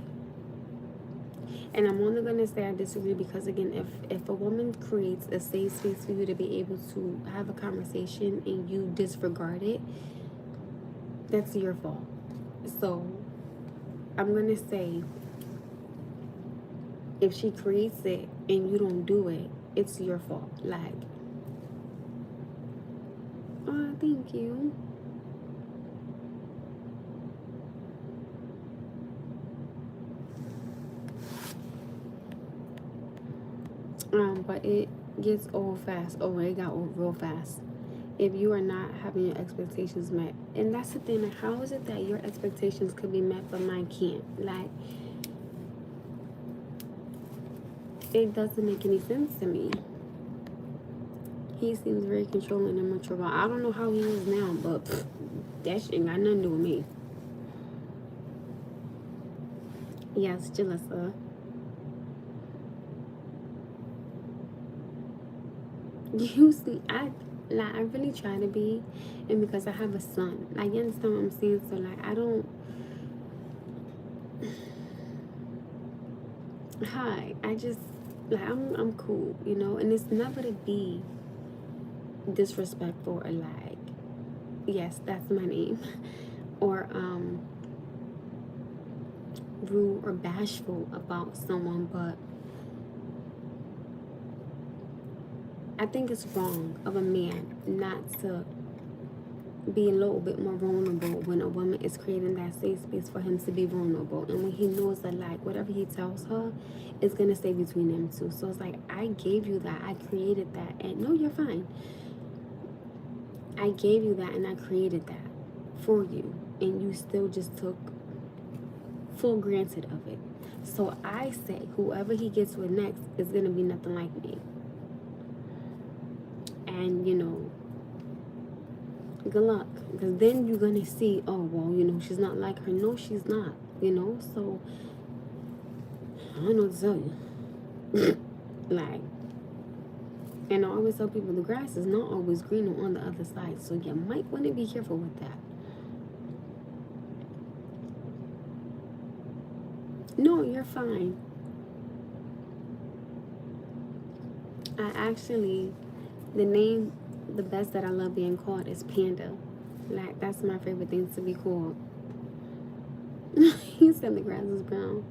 And I'm only gonna say I disagree because again, if a woman creates a safe space for you to be able to have a conversation and you disregard it, that's your fault. So I'm gonna say if she creates it and you don't do it, it's your fault. Like, oh, thank you. But it gets old fast. Oh, it got old real fast. If you are not having your expectations met, and that's the thing. Like, how is it that your expectations could be met but mine can't? Like, it doesn't make any sense to me. He seems very controlling and mature. I don't know how he is now, but that shit ain't got nothing to do with me. Yes, Jalissa. You see, I really try to be, and because I have a son, like, you understand what I'm saying? So like, I don't. Hi, I just like I'm cool, you know, and it's never to be disrespectful or like, yes, that's my name, or rude or bashful about someone, but I think it's wrong of a man not to be a little bit more vulnerable when a woman is creating that safe space for him to be vulnerable, and when he knows that like whatever he tells her is gonna stay between them two. So it's like, I gave you that, I created that, and no, you're fine. I gave you that and I created that for you, and you still just took full granted of it. So I say whoever he gets with next is gonna be nothing like me. And you know, good luck, because then you're gonna see, oh well, you know, she's not like her. No, she's not, you know. So I don't know what to tell you. Like, and I always tell people the grass is not always greener on the other side, so you might want to be careful with that. No, you're fine. I actually, the best that I love being called is Panda. Like, that's my favorite thing to be called. He said the grass is brown.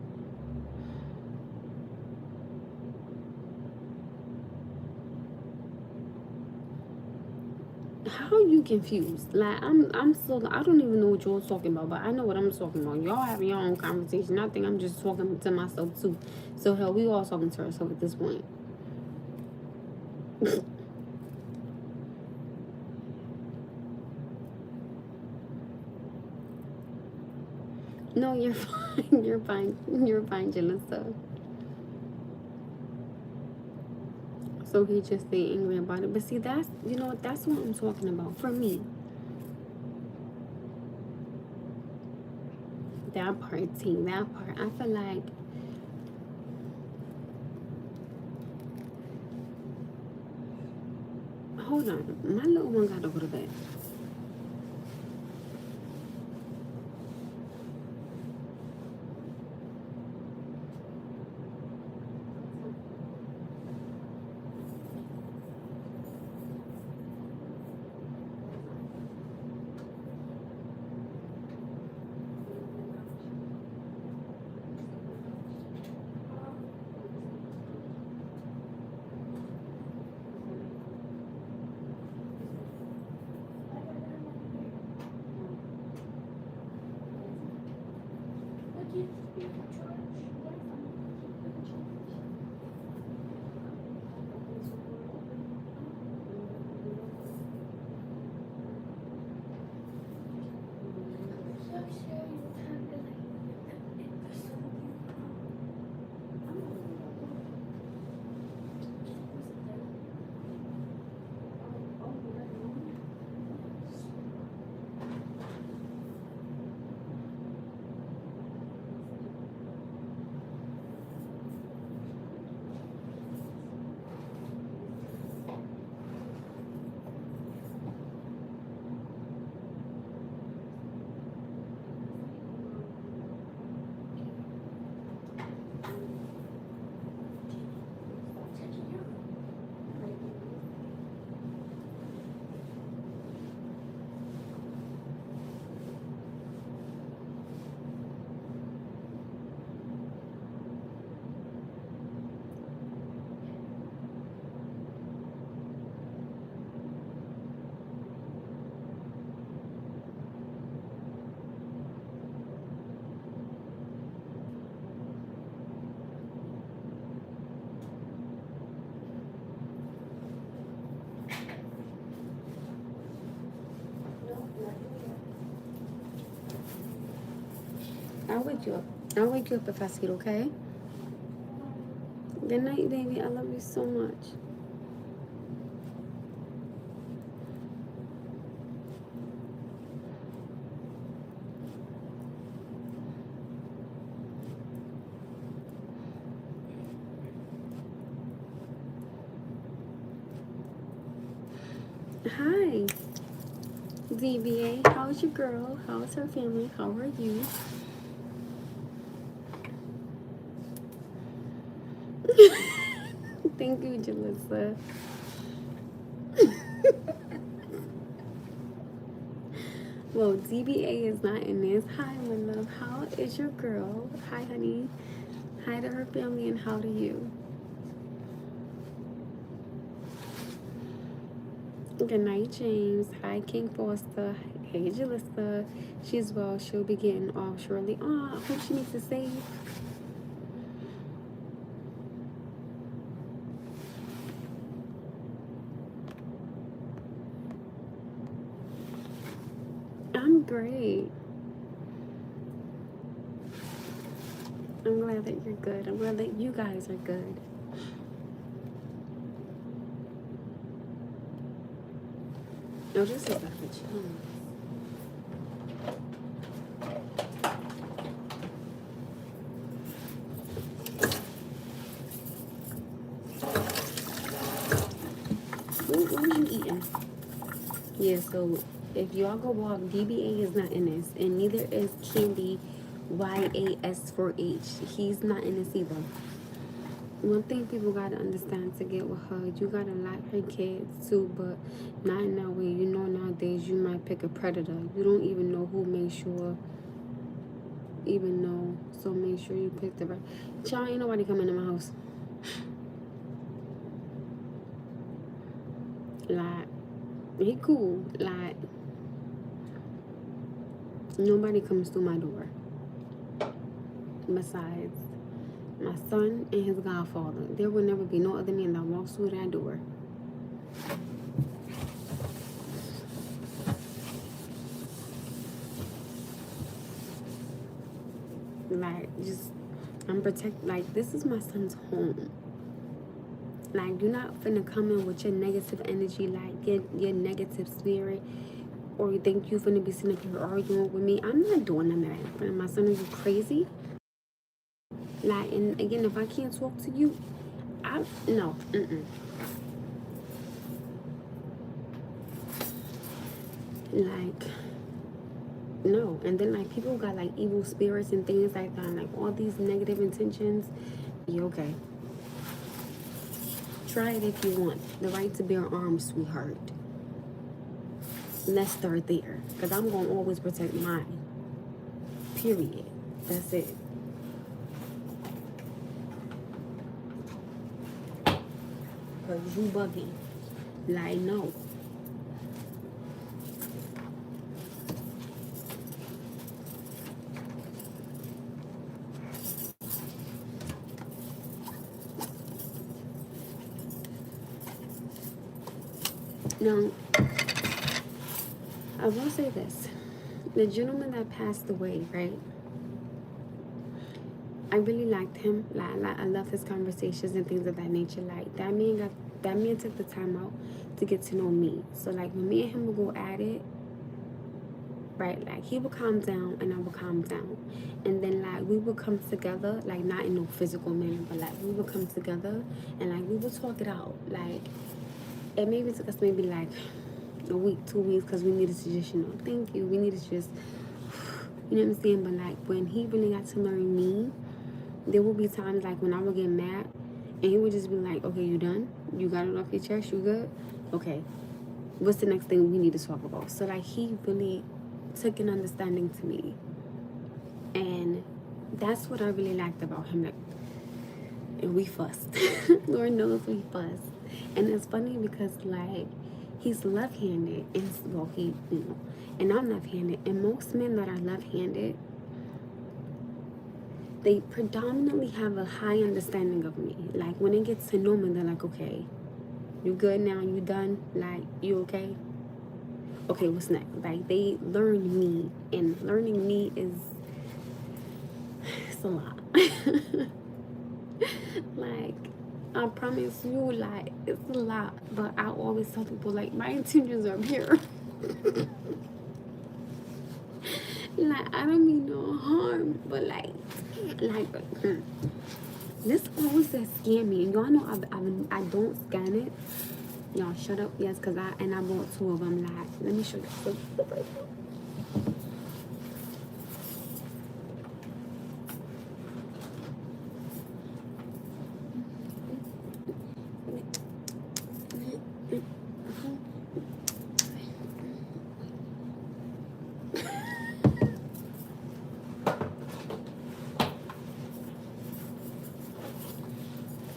How are you confused? Like, I'm so, I don't even know what y'all talking about, but I know what I'm talking about. Y'all having your own conversation. I think I'm just talking to myself too. So hell, we all talking to ourselves at this point. No, you're fine. You're fine. You're fine, Jalissa. So he just stay angry about it. But see, that's, you know, that's what I'm talking about for me. That part, team, that part. I feel like, hold on, my little one gotta go to bed. I'll wake you up. I'll wake you up if I see it, okay? Good night, baby. I love you so much. Hi, DBA. How's your girl? How's her family? How are you? Thank you, Jalissa. Well, DBA is not in this. Hi, my love. How is your girl? Hi, honey. Hi to her family, and how to you? Good night, James. Hi, King Foster. Hey, Jalissa. She's well. She'll be getting off shortly. Oh, I hope she makes it safe. I'm great. I'm glad that you're good. I'm glad that you guys are good. Oh, this is like a challenge. What are you eating? Yeah, so if y'all go off, DBA is not in this, and neither is Candy YAS4H. He's not in this either. One thing people gotta understand to get with her, you gotta like her kids too, but not in that way. You know, nowadays you might pick a predator. You don't even know who make sure, even know. So make sure you pick the right. Child, ain't nobody coming to my house. Like, he cool. Like, nobody comes through my door. Besides my son and his godfather. There will never be no other man that walks through that door. Like, just, I'm protect. Like, this is my son's home. Like, you're not finna come in with your negative energy, like your negative spirit, or you think you finna be sitting up here arguing with me. I'm not doing none of that in front of my son. Are you crazy? Like, and again, if I can't talk to you, no. Like, no. And then, like, people got, like, evil spirits and things like that, and, like, all these negative intentions. You okay? Try it if you want. The right to bear arms, sweetheart. Let's start there. Because I'm going to always protect mine. Period. That's it. Because you bugging. Like, no. Now, I will say this. The gentleman that passed away, right? I really liked him. Like, I love his conversations and things of that nature. Like, that man took the time out to get to know me. So, like, when me and him would go at it, right, like, he would calm down and I would calm down. And then, like, we would come together, like, not in no physical manner, but, like, we would come together and, like, we would talk it out. Like, it maybe took us maybe, like, a week, 2 weeks, because we needed to just, thank you. We needed to just, you know what I'm saying? But, like, when he really got to learn me, there will be times, like, when I would get mad, and he would just be like, okay, you done? You got it off your chest? You good? Okay. What's the next thing we need to talk about? So, like, he really took an understanding to me. And that's what I really liked about him. Like, and we fussed. Lord knows we fussed. And it's funny because, like, he's left-handed. And, well, and I'm left-handed. And most men that are left-handed, they predominantly have a high understanding of me. Like, when they get to know me, they're like, okay, you good now? You done? Like, you okay? Okay, what's next? Like, they learn me. And learning me is It's a lot. Like, I promise you, like, it's a lot. But I always tell people, like, my intentions are pure. Like, I don't mean no harm, but this always says scam me. Y'all know I don't scan it. Y'all shut up. Yes, because I bought 2 of them. Like, let me show you. The first one.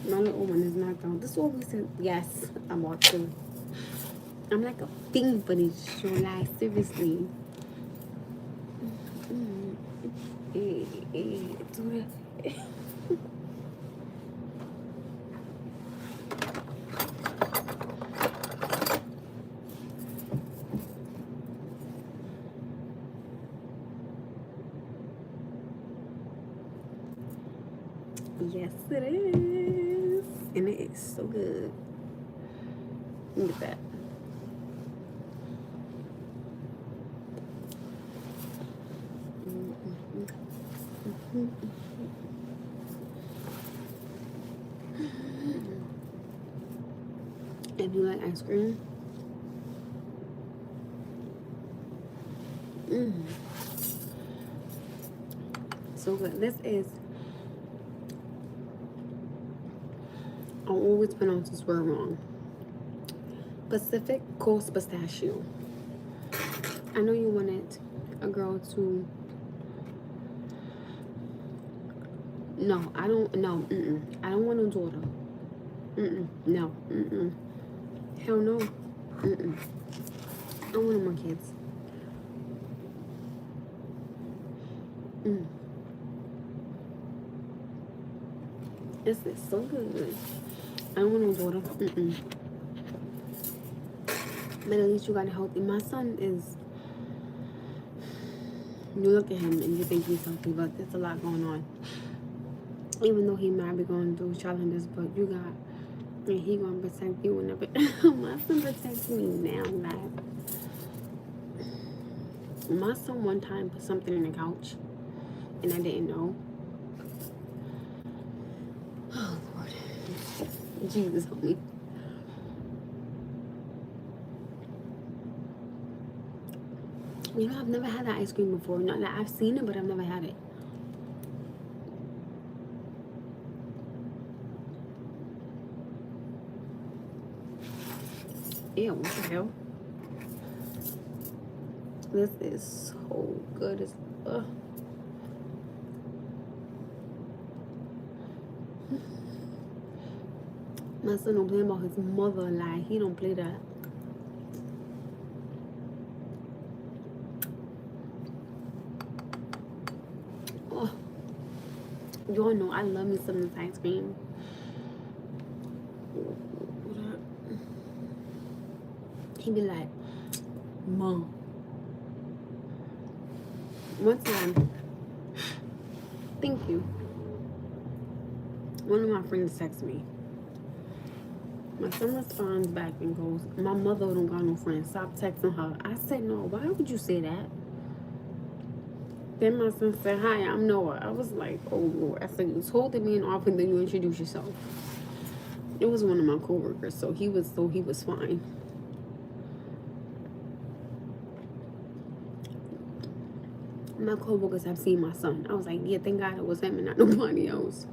My little one is knocked out. This always says, yes, I bought 2. I'm like a fiend for this show. Like, seriously. Do it. Yes, it is. And it is so good. Look at that. If you like ice cream, so good. This is, I always pronounce this word wrong. Pacific Coast Pistachio. I know you wanted a girl to. No, I don't. No, I don't want no daughter. No, hell no. I don't want no more kids. This is so good. I don't want no daughter. But at least you got a healthy. My son is. You look at him and you think he's healthy, but there's a lot going on. Even though he might be going through challenges, but you got, and he gonna protect you whenever. My son protects me now. Like, my son one time put something in the couch, and I didn't know. Oh Lord, Jesus help me. You know, I've never had that ice cream before. Not that I've seen it, but I've never had it. Ew, what the hell? This is so good. It's, my son don't play about his mother. Like, he don't play that. Oh, y'all know I love me some of this ice cream. He be like, Mom. One time, thank you. One of my friends texted me. My son responds back and goes, my mother don't got no friends. Stop texting her. I said, no, why would you say that? Then my son said, hi, I'm Noah. I was like, oh Lord. I said, you told me and often then you introduce yourself. It was one of my coworkers, so he was fine. My coworkers have seen my son. I was like, yeah, thank God it was him and not nobody else.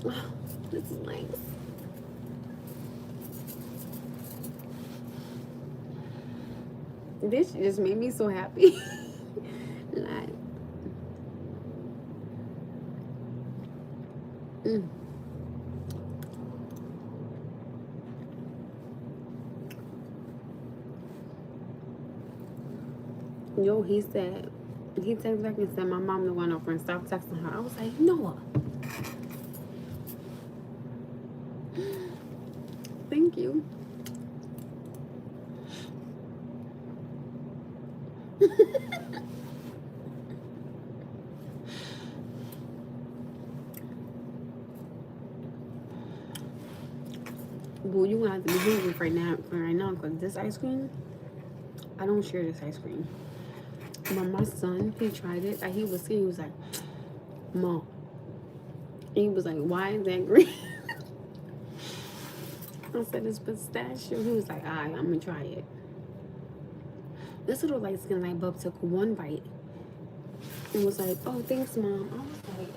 Oh, this is nice. This just made me so happy. Like, Yo, he texted back and said, my mom don't want no friends. Stop texting her. I was like, Noah. Thank you. Well, you gonna have to be hungry right now, because this ice cream, I don't share this ice cream. My son, he tried it. He was saying, he was like, Mom. He was like, why is that green? I said, it's pistachio. He was like, all right, I'm gonna try it. This little light skin light bulb took one bite and was like, oh, thanks, Mom. I was like,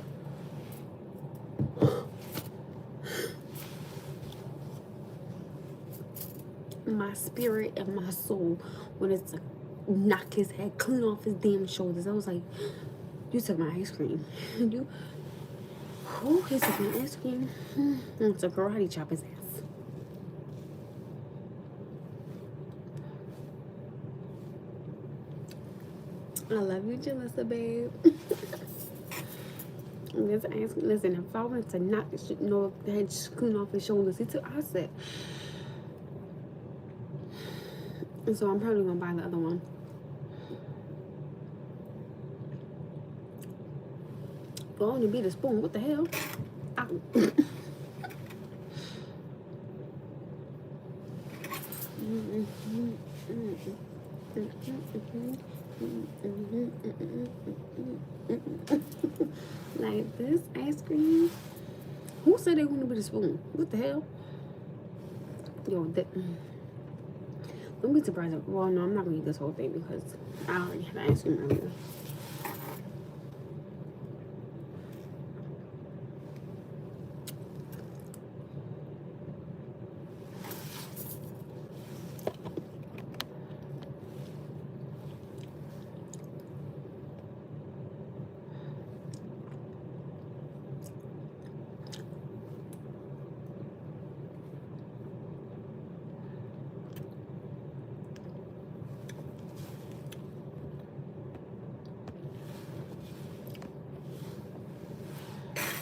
my spirit and my soul wanted to knock his head clean off his damn shoulders. I was like, you took my ice cream. You, oh, he took my ice cream. It's a karate chop his ass. I love you, Jalissa, babe. This ice cream, listen, if I wanted to knock the head clean off his shoulders, he took, I said, and so I'm probably gonna buy the other one. Go on and beat a spoon. What the hell? Ow. Like this ice cream. Who said they want to be the spoon? What the hell? Yo, don't be surprised. Well, no, I'm not gonna eat this whole thing because I already had ice cream earlier.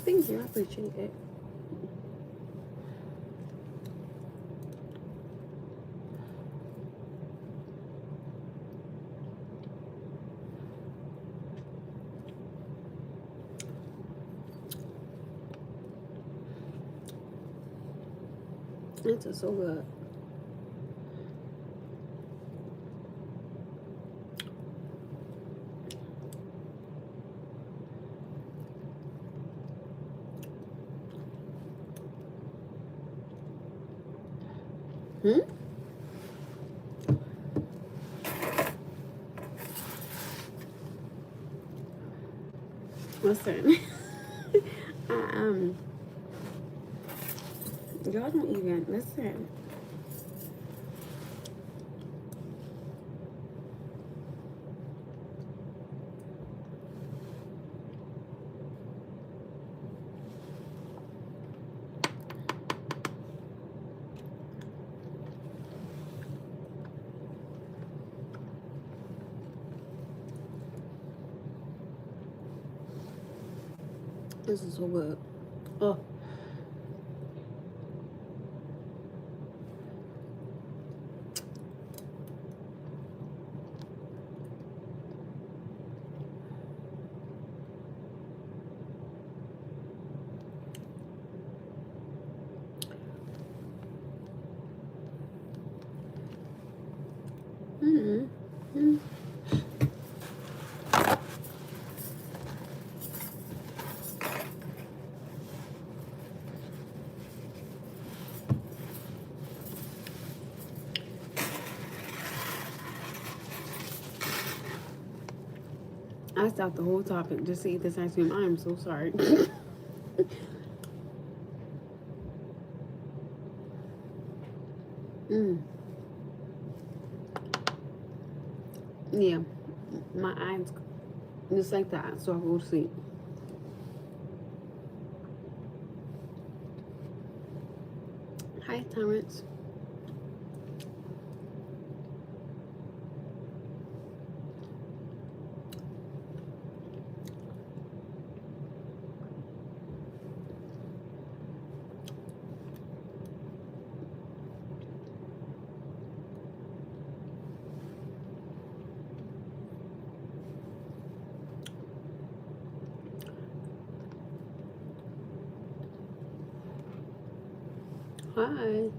Thank you, I appreciate it. This is so good. Listen, y'all don't even listen. This is so good. Oh. I stopped the whole topic just to eat this ice cream. I am so sorry. Yeah, my eyes just like that, so I go to sleep. Hi, Terrence. Hi.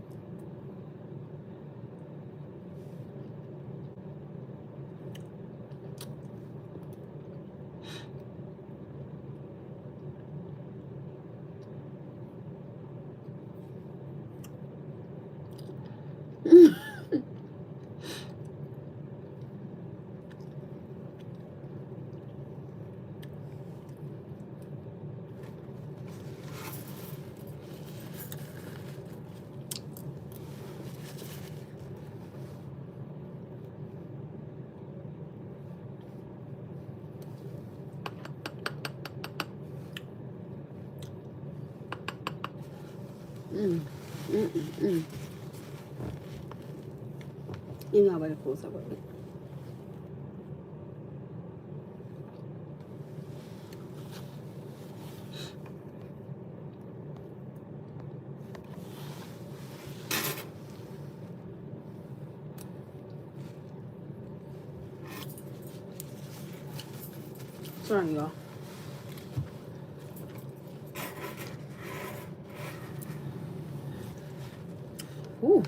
You know better close up with me. Sorry, y'all. Ooh.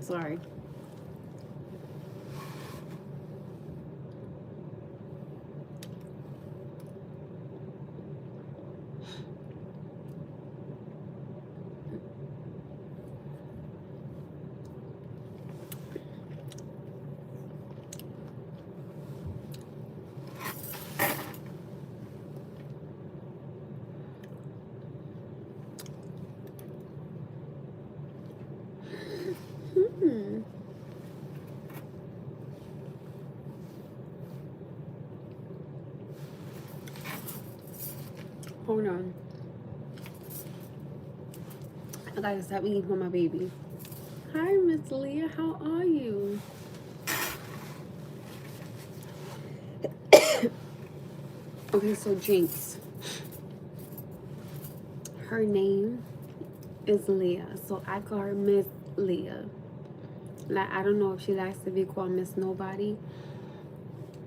Sorry. Hold on. I gotta stop eating for my baby. Hi, Miss Leah. How are you? Okay, so Jinx. Her name is Leah, so I call her Miss Leah. Like, I don't know if she likes to be called Miss Nobody.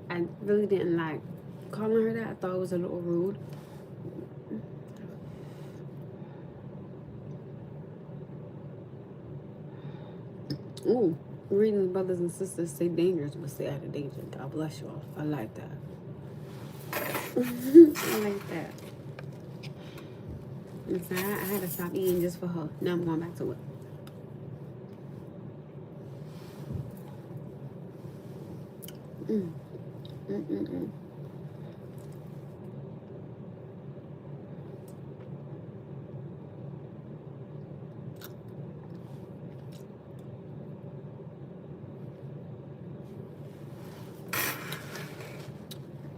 I really didn't like calling her that. I thought it was a little rude. Ooh, reading brothers and sisters stay dangerous, but stay out of danger. God bless y'all. I like that. I like that. Listen, I had to stop eating just for her. Now I'm going back to it. Mm. Mm-mm-mm.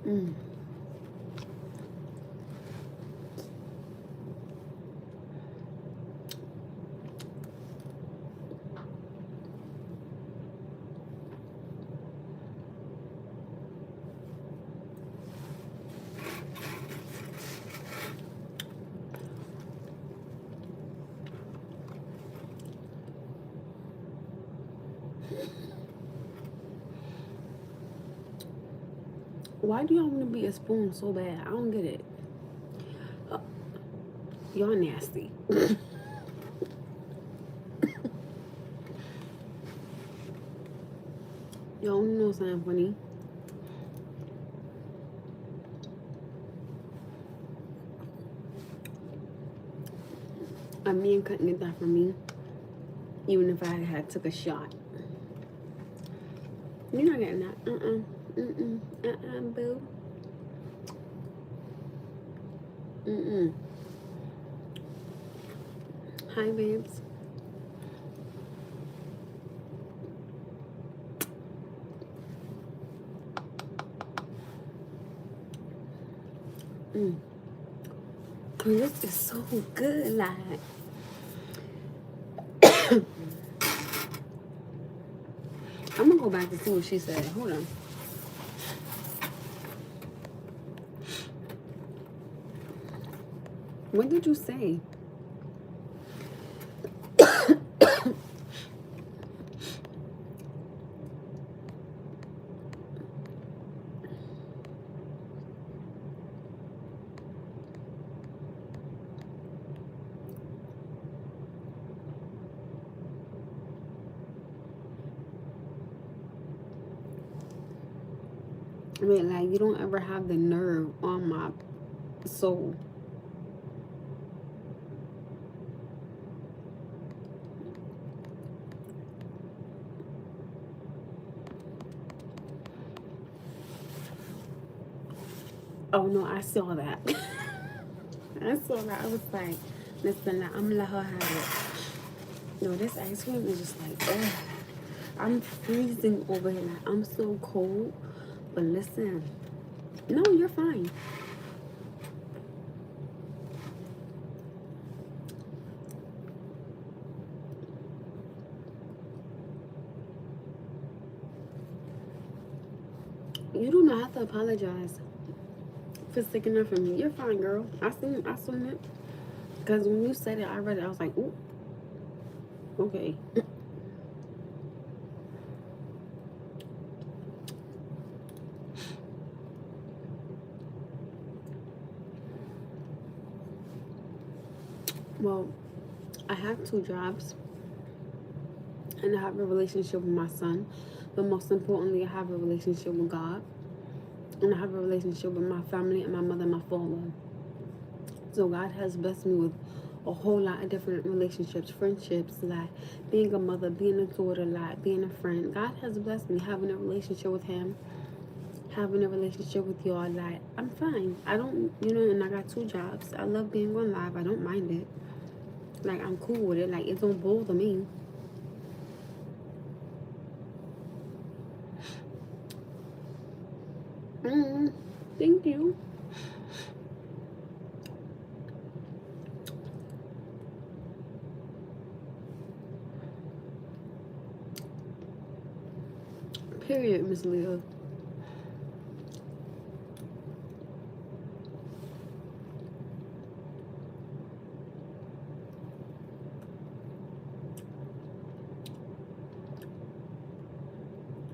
Mm. Why do y'all want to be a spoon so bad? I don't get it. Y'all nasty. Y'all know something funny? A man couldn't get that from me, even if I had took a shot. You're not getting that. Boo. Hi, babes. This is so good, like. I'm gonna go back to see what she said. Hold on. What did you say? I mean, like, you don't ever have the nerve on my soul. Oh no, I saw that. I saw that. I was like, listen, I'm gonna let her have it. No, this ice cream is just like, ugh. I'm freezing over here. Like, I'm so cold. But listen, no, you're fine. You do not have to apologize for sticking up for me. You're fine, girl. I seen it. Because when you said it, I read it. I was like, ooh, okay. Well, I have 2 jobs. And I have a relationship with my son. But most importantly, I have a relationship with God. And I have a relationship with my family and my mother and my father. So God has blessed me with a whole lot of different relationships, friendships, like being a mother, being a daughter, like being a friend. God has blessed me having a relationship with him, having a relationship with y'all. Like, I'm fine. I don't, and I got 2 jobs. I love being on live. I don't mind it. Like, I'm cool with it. Like, it don't bother me. Thank you. Period, Miss Leah.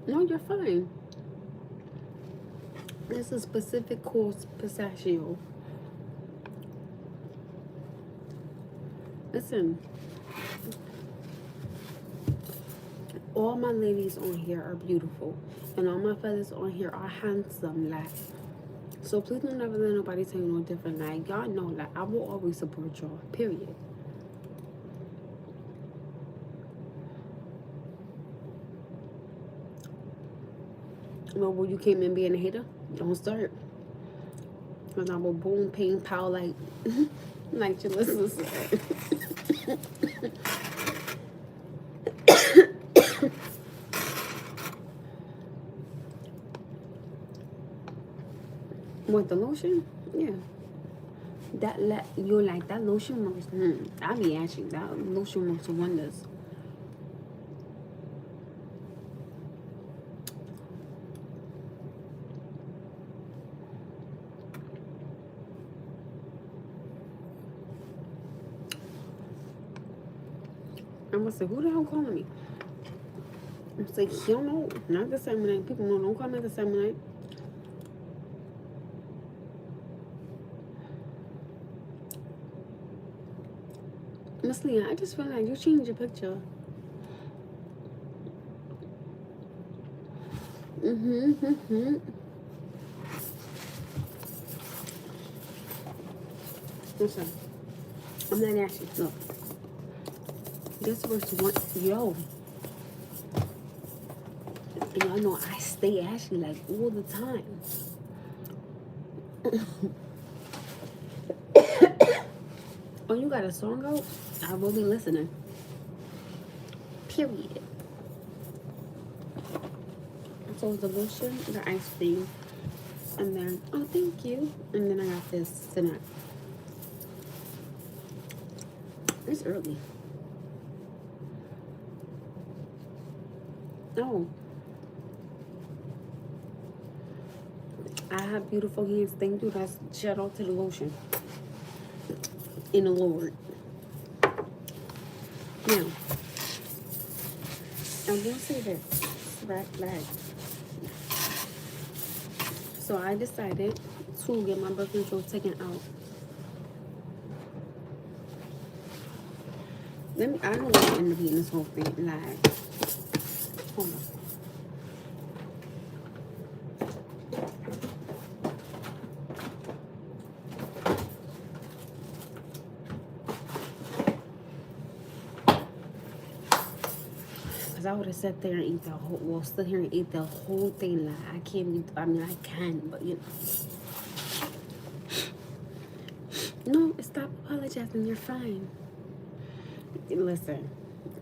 No, you're fine. This is Pacific Coast Pistachio. Listen, all my ladies on here are beautiful, and all my fellas on here are handsome. Like, so please don't ever let nobody tell you no different. Like, y'all know, like, I will always support y'all. Period. Well, when you came in being a hater, don't start. Cause I will boom, pain, pow, like, like Jalissa said. What, the lotion? Yeah. You're like, that lotion works. I be asking, that lotion works wonders. I'm gonna say, who the hell calling me? I'm gonna say, you don't know, not the same night. People know, don't call me the same night. Miss Leah, I just feel like you changed your picture. Listen, I'm not asking. Look, this was one. Yo, y'all know I stay ashy like all the time. Oh, you got a song out? I will be listening. Period. So the lotion, the ice cream, and then, oh, thank you. And then I got this tonight. It's early. Oh. I have beautiful hands. Thank you. That's shout out to the lotion. In the Lord. Now, I will say this. Right. So I decided to get my birth control taken out. I don't want to end up eating this whole thing. Like, hold on. I would have sat there and eat the whole, well, stood here and ate the whole thing. Like, I can't be, I mean, I can, but you know. No, stop apologizing. You're fine. Listen,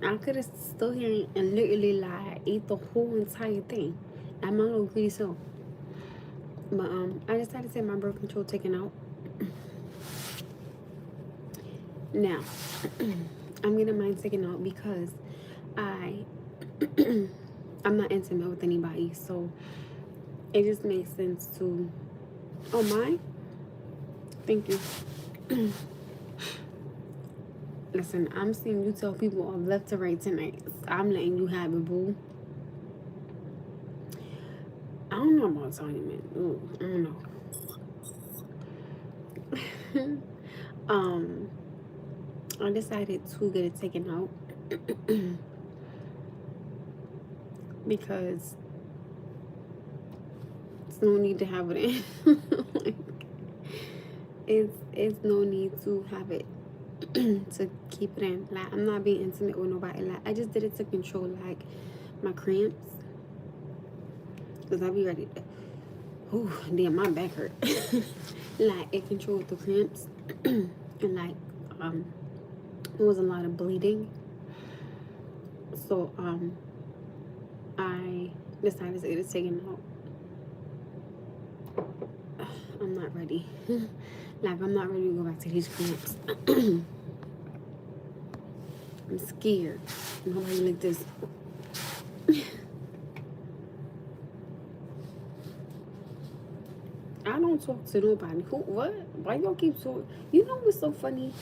I could have stood here and literally, like, ate the whole entire thing. I'm a little greedy, so. But, I decided to have my birth control taken out. Now, I'm getting mine taken out because I'm not intimate with anybody, so it just makes sense to. Oh, mine? Thank you. Listen, I'm seeing you tell people on left to right tonight. I'm letting you have it, boo. I don't know about Tony, man. Ooh, I don't know. I decided to get it taken out because it's no need to have it in. Like, it's no need to have it to keep it in. Like, I'm not being intimate with nobody. Like, I just did it to control, like, my cramps, because I'll be ready to, oh damn, my back hurt. Like, it controlled the cramps and like there was a lot of bleeding, so I decided to get it taken out. I'm not ready. Like, I'm not ready to go back to these cramps. I'm scared. Nobody like this. I don't talk to nobody. Who? What? Why y'all keep talking? You know what's so funny?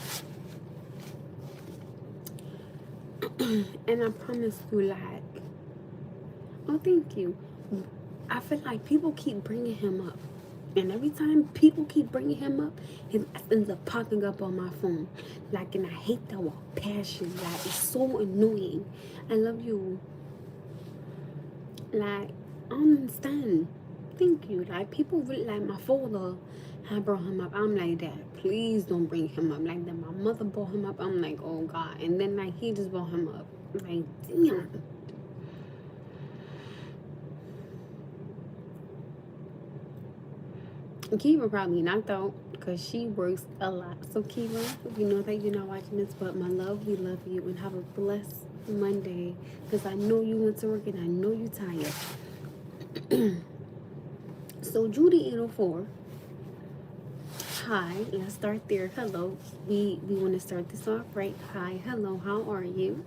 And I promise you, like, oh, thank you. I feel like people keep bringing him up. And every time people keep bringing him up, he ends up popping up on my phone. Like, and I hate that with passion. Like, it's so annoying. I love you. Like, I don't understand. Thank you. Like, people really, like, my father had brought him up. I'm like, Dad, please don't bring him up. Like, then my mother brought him up. I'm like, oh, God. And then, like, he just brought him up. Like, damn. Kiva probably knocked out because she works a lot. So, Kiva, we know that you're not watching this, but my love, we love you, and have a blessed Monday, because I know you went to work and I know you're tired. So, Judy 804. Hi, let's start there. Hello. We want to start this off right. Hi, hello, how are you?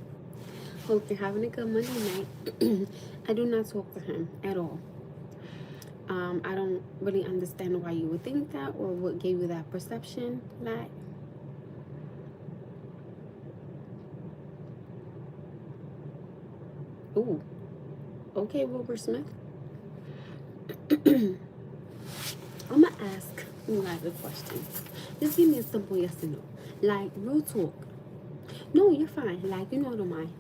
Hope you're having a good Monday night. I do not talk to him at all. I don't really understand why you would think that, or what gave you that perception. Like, ooh, okay, Wilbur Smith. I'm gonna ask you guys a question. Just give me a simple yes or no. Like, real talk. No, you're fine. Like, you know, I don't mind.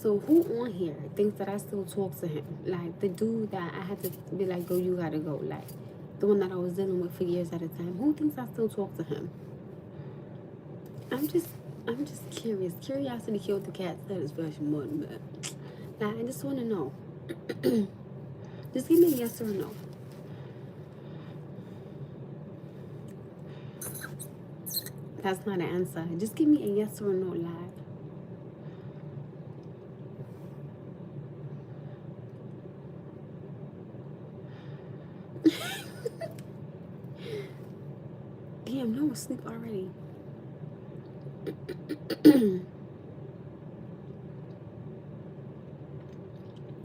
So who on here thinks that I still talk to him? Like, the dude that I had to be like, go, you gotta go. Like, the one that I was dealing with for years at a time. Who thinks I still talk to him? I'm just curious. Curiosity killed the cat. Satisfaction more than that. Like, I just want to know. Just give me a yes or a no. That's not an answer. Just give me a yes or a no, lad. Damn, no, asleep already.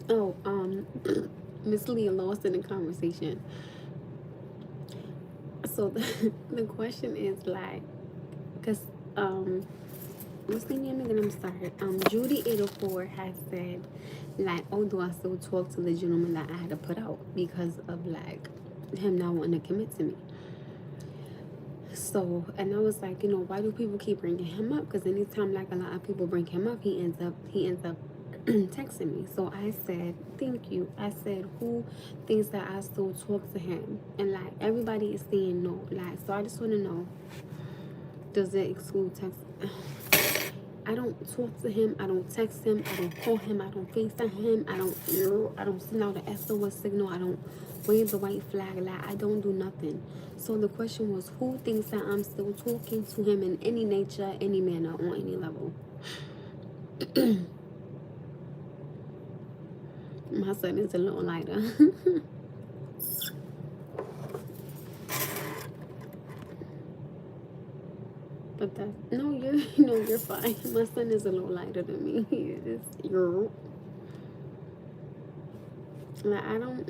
Oh, Miss Leah lost in the conversation. So the question is, like, because what's the name again? I'm sorry. Judy 804 has said, like, oh, do I still talk to the gentleman that I had to put out because of, like, him not wanting to commit to me? So, and I was like, you know, why do people keep bringing him up? Because anytime, like, a lot of people bring him up, he ends up texting me. So I said, thank you. I said, who thinks that I still talk to him? And, like, everybody is saying no. Like, so I just want to know, does it exclude text? I don't talk to him. I don't text him. I don't call him. I don't FaceTime him. I don't send out an SOS signal. I don't wave the white flag. Like, I don't do nothing. So the question was, who thinks that I'm still talking to him in any nature, any manner, on any level? My son is a little lighter. But that's no, you're fine. My son is a little lighter than me. He is. Like, I don't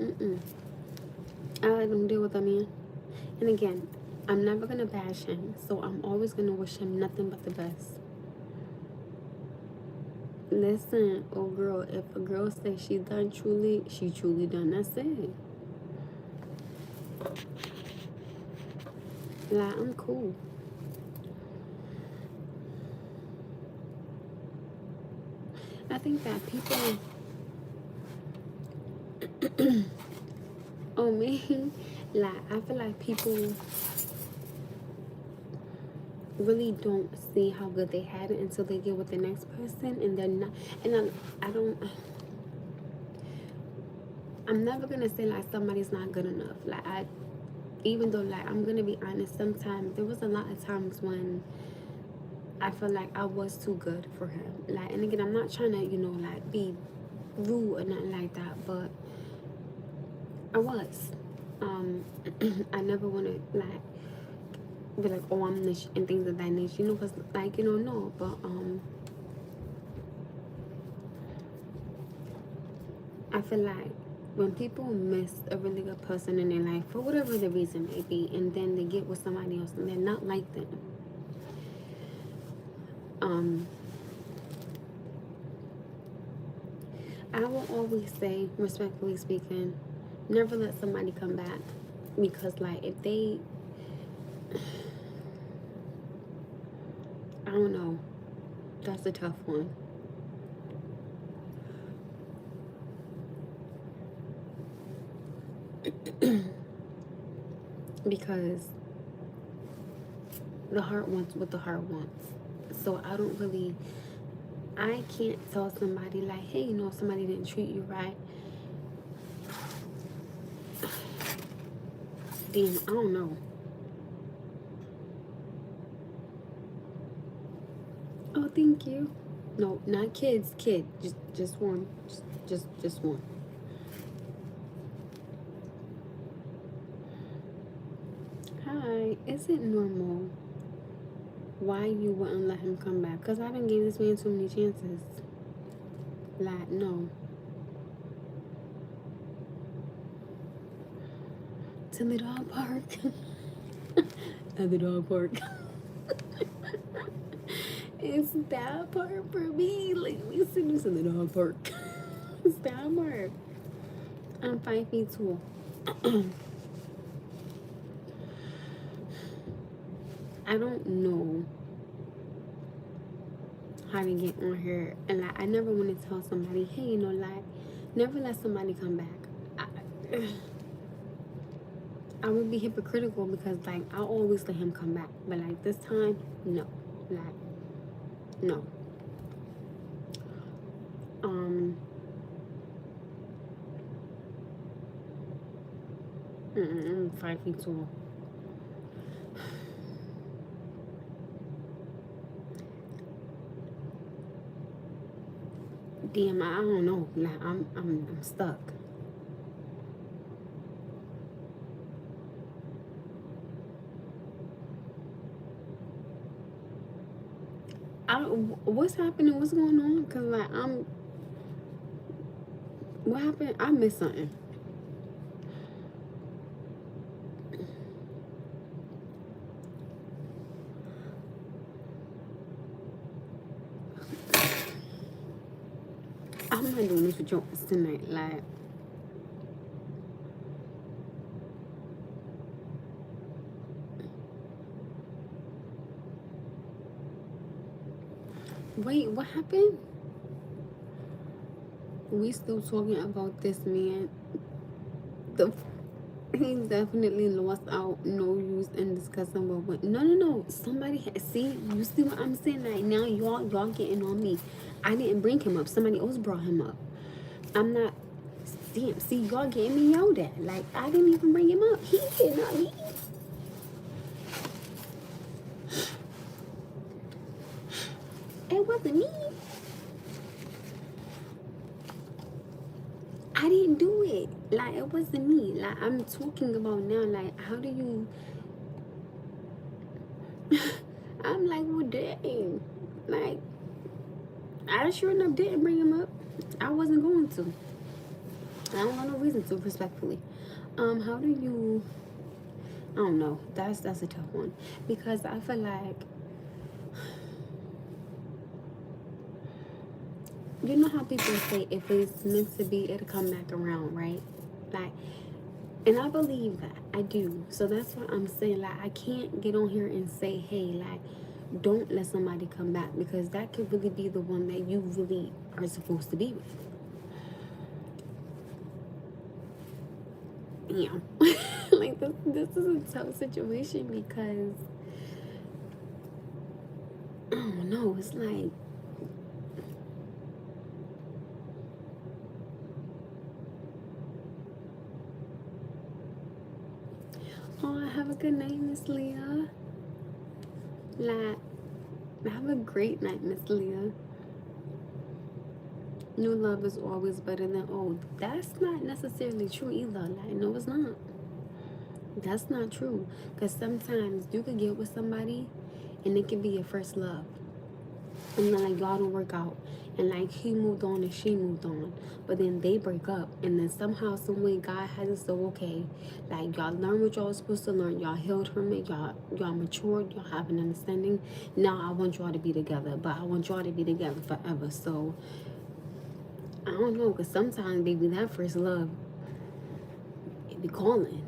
deal with a man. And again, I'm never gonna bash him, so I'm always gonna wish him nothing but the best. Listen, oh girl, if a girl says she's done truly, she truly done. That's it. Like, I'm cool. I think that people oh me, like, I feel like people really don't see how good they had it until they get with the next person, and they're not. And I'm never gonna say like somebody's not good enough. Like, even though, like, I'm gonna be honest, sometimes there was a lot of times when I feel like I was too good for him. Like, and again, I'm not trying to, like, be rude or nothing like that, but I was. I never want to, like, be like, oh, I'm this and things of that nature, because, like, no, but, I feel like when people miss a really good person in their life, for whatever the reason may be, and then they get with somebody else and they're not like them, I will always say, respectfully speaking, never let somebody come back, because, like, if they, I don't know, that's a tough one. Because the heart wants what the heart wants. So I can't tell somebody like, hey, somebody didn't treat you right. Then I don't know. Oh, thank you. No, not kids. Kid, just one. Just one. Hi. Is it normal why you wouldn't let him come back? Because I didn't give this man too many chances. Like, no. To the dog park. At the dog park. It's that part for me. Like, listen to the dog park. It's that part. I'm 5 feet tall. I don't know how to get on here, and like, I never want to tell somebody, hey, like, never let somebody come back. I would be hypocritical, because, like, I always let him come back, but, like, this time, no. Like, no. 5 feet tall. Damn, I don't know. Like, I'm stuck. What's happening? What's going on? Cause, like, what happened? I missed something. I'm not doing this with y'all tonight. Like, wait, what happened? We still talking about this man? He definitely lost out. No use in discussing what went. No. Somebody see. You see what I'm saying? Like now, y'all getting on me. I didn't bring him up. Somebody else brought him up. I'm not. Damn. See, y'all getting me yelled at. Like I didn't even bring him up. He did, not me. It wasn't me. I didn't do it. Like it wasn't me. Like I'm talking about now. Like how do you? I'm like, well, dang. Like I sure enough didn't bring him up. I wasn't going to. I don't have no reason to, respectfully. How do you? I don't know. That's a tough one because I feel like you know how people say if it's meant to be, it'll come back around, right? Like, and I believe that I do. So that's what I'm saying. Like, I can't get on here and say, hey, like, don't let somebody come back because that could really be the one that you really are supposed to be with. Yeah. Like this is a tough situation because I don't know. It's like oh, have a good night, Miss Leah. Like, have a great night, Miss Leah. New love is always better than old. That's not necessarily true either. Like, no, it's not. That's not true. Because sometimes you could get with somebody and it can be your first love. And then, like, y'all don't work out. And, like, he moved on and she moved on. But then they break up. And then somehow, some way, God has it so okay. Like, y'all learn what y'all was supposed to learn. Y'all healed from it. Y'all matured. Y'all have an understanding. Now, I want y'all to be together. But I want y'all to be together forever. So, I don't know. Because sometimes, baby, that first love, it be calling.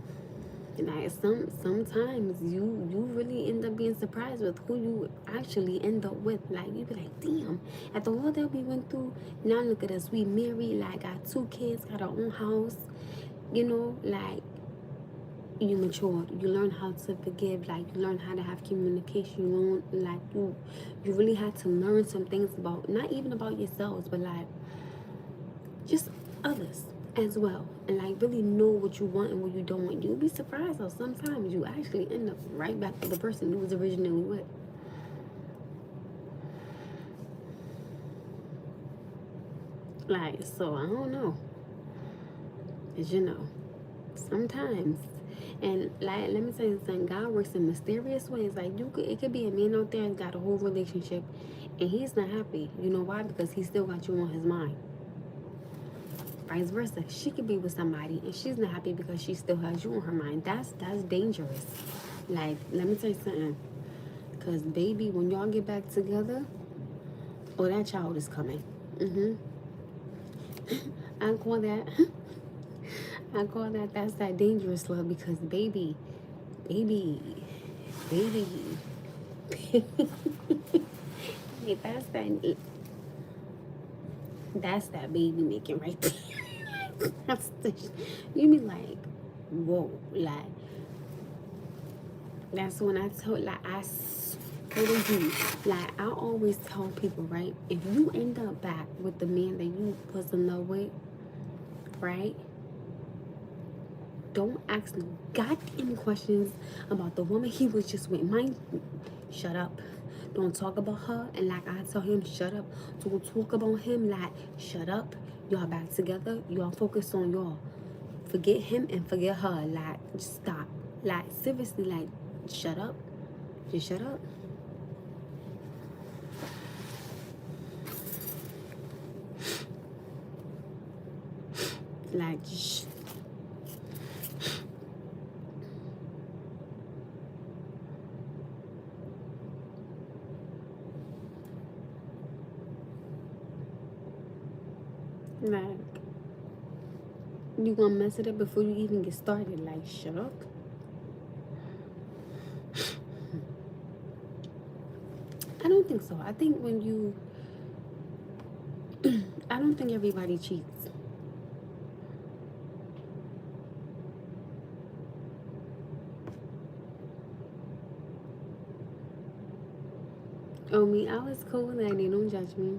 And sometimes you really end up being surprised with who you actually end up with. Like you be like, damn, after all that we went through, now look at us. We married, like got 2 kids, got our own house. You know, like you matured. You learn how to forgive. Like you learn how to have communication. You learn, like you really had to learn some things about not even about yourselves, but like just others as well, and like really know what you want and what you don't want. You'll be surprised how sometimes you actually end up right back to the person you was originally with. Like, so I don't know. As you know, sometimes, and like let me tell you something, God works in mysterious ways. Like it could be a man out there and got a whole relationship and he's not happy. You know why? Because he still got you on his mind. Vice versa, she could be with somebody and she's not happy because she still has you on her mind. That's dangerous. Like, let me tell you something, because baby, when y'all get back together, oh, that child is coming. I call that that's that dangerous love, because baby hey, that's that baby making right there. That's you be like, whoa, like that's when I told, like I swear to you, like I always tell people, right, if you end up back with the man that you was in love with, right, don't ask no goddamn questions about the woman he was just with. Mind, shut up. Don't talk about her. And like I tell him, shut up. Don't talk about him. Like, shut up. Y'all back together. Y'all focus on y'all. Forget him and forget her. Like, just stop. Like, seriously, like, shut up. Just shut up. Like, just like, you gonna mess it up before you even get started. Like, shut up. I don't think so. I think when you I don't think everybody cheats. Oh, me, I was cool with that. They don't judge me.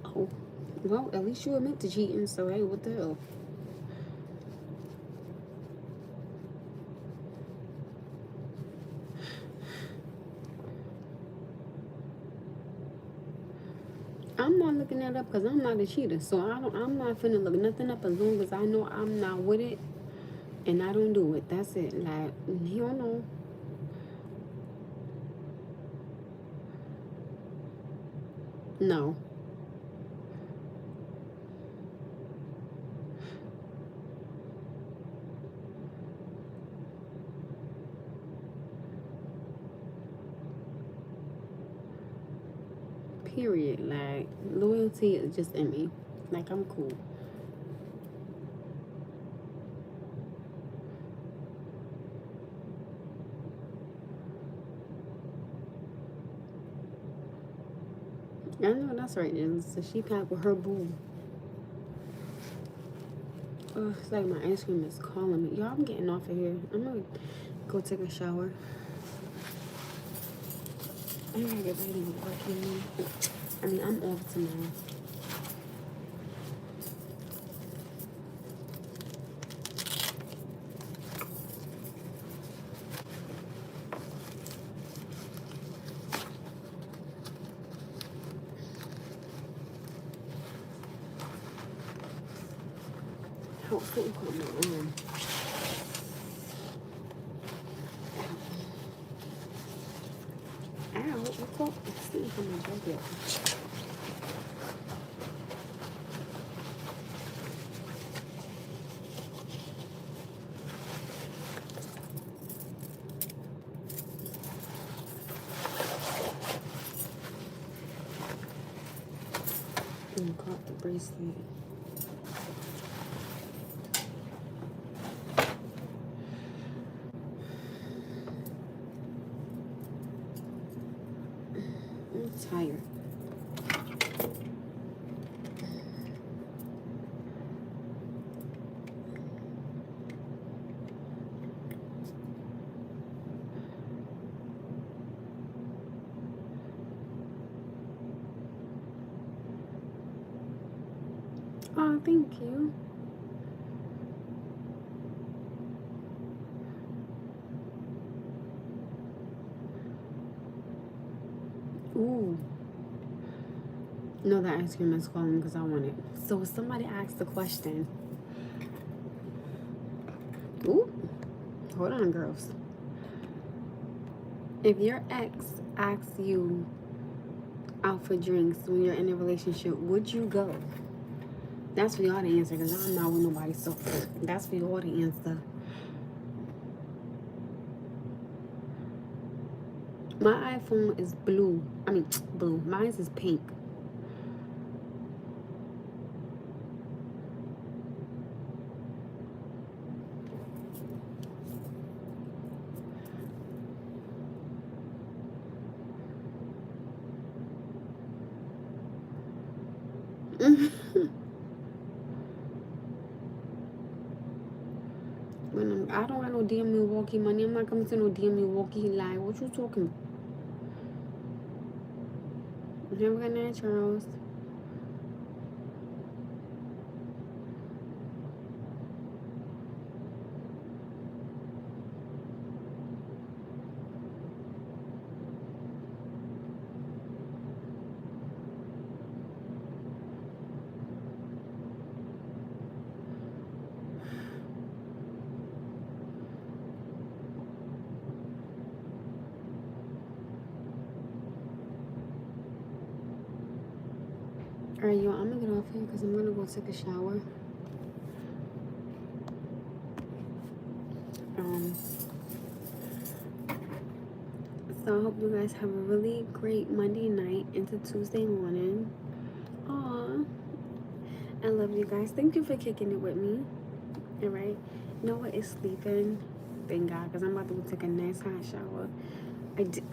Oh, well, at least you admit to cheating, so hey, what the hell? I'm not looking that up because I'm not a cheater, so I'm not finna look nothing up as long as I know I'm not with it and I don't do it. That's it. Like, you don't know. No. Period. Like, loyalty is just in me. Like, I'm cool. I know that's right. So she packed with her boo. Oh, it's like my ice cream is calling me. Y'all, I'm getting off of here. I'm gonna go take a shower. I gotta get ready to work here. I mean, I'm off tomorrow. Oh, something caught my arm. Ow, it caught something from my jacket. And caught the bracelet. I'm tired. Oh, thank you. Ooh. No, that ice cream is calling because I want it. So somebody asked the question. Ooh. Hold on, girls. If your ex asks you out for drinks when you're in a relationship, would you go? That's for y'all to answer because I'm not with nobody, so that's for y'all to answer. My iPhone is blue. I mean, blue. Mine is pink. I don't got no damn Milwaukee money. I'm not coming to no damn Milwaukee. Like, what you talking about? Have a good night, Charles. Alright, y'all, I'm gonna get off here because I'm gonna go take a shower. So I hope you guys have a really great Monday night into Tuesday morning. Aw, I love you guys. Thank you for kicking it with me. Alright, Noah is sleeping. Thank God, because I'm about to go take a nice hot shower.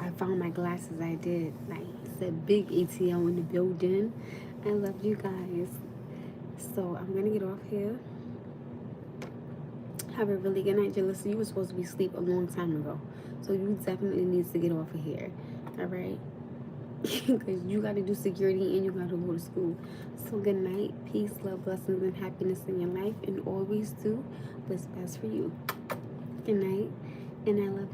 I found my glasses. I did. Like, it said big ATL in the building. I love you guys. So I'm gonna get off here. Have a really good night, Jalissa. You were supposed to be asleep a long time ago. So you definitely need to get off of here. Alright? Because you got to do security and you got to go to school. So good night. Peace, love, blessings, and happiness in your life. And always do what's best for you. Good night. And I love you.